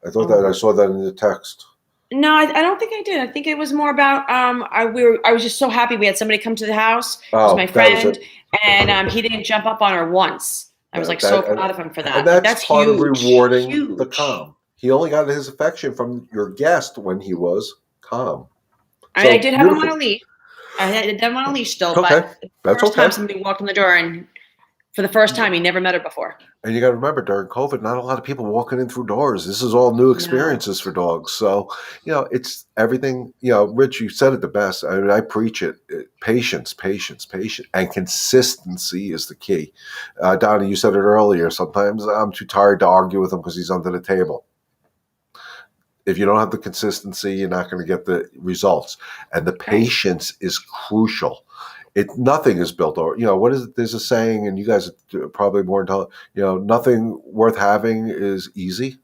I thought that I saw that in the text. No, I don't think I did. I think it was more about I was just so happy we had somebody come to the house. It was my That was friend, it. and he didn't jump up on her once. I was No, like so proud of him for and that. Like that's that's part of huge, rewarding the huge. calm. He only got his affection from your guest when he was calm. I mean, I So did have him on a beautiful. leash. I did have him on a leash still, Okay, but the that's first time okay. somebody walked in the door, and for the first time, he never met her before. And you got to remember, during COVID, not a lot of people walking in through doors. This is all new No. experiences for dogs. So, it's everything. Rich, you said it the best. I mean, I preach it. Patience, patience, patience, and consistency is the key. Donna, you said it earlier. Sometimes I'm too tired to argue with him because he's under the table. If you don't have the consistency, you're not going to get the results. And the patience is crucial. Nothing is built over. What is it? There's a saying, and you guys are probably more intelligent. Nothing worth having is easy,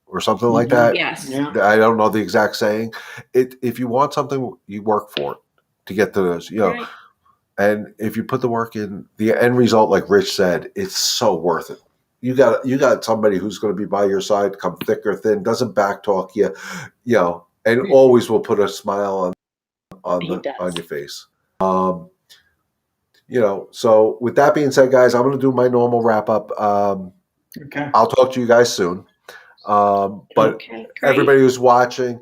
or something like that. Yes. Yeah. I don't know the exact saying. If you want something, you work for it to get to those. Right. And if you put the work in, the end result, like Rich said, it's so worth it. You got somebody who's going to be by your side, come thick or thin, doesn't backtalk you, and always will put a smile on your face. So with that being said, guys, I'm going to do my normal wrap up. Okay. I'll talk to you guys soon. But Okay, great. everybody who's watching,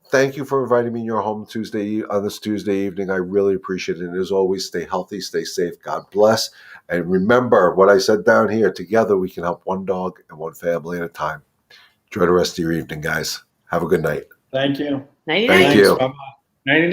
thank you for inviting me in your home on this Tuesday evening. I really appreciate it. And as always, stay healthy, stay safe. God bless. And remember what I said down here. Together, we can help one dog and one family at a time. Enjoy the rest of your evening, guys. Have a good night. Thank you. Nighty Thank night. you. Bye-bye. 99.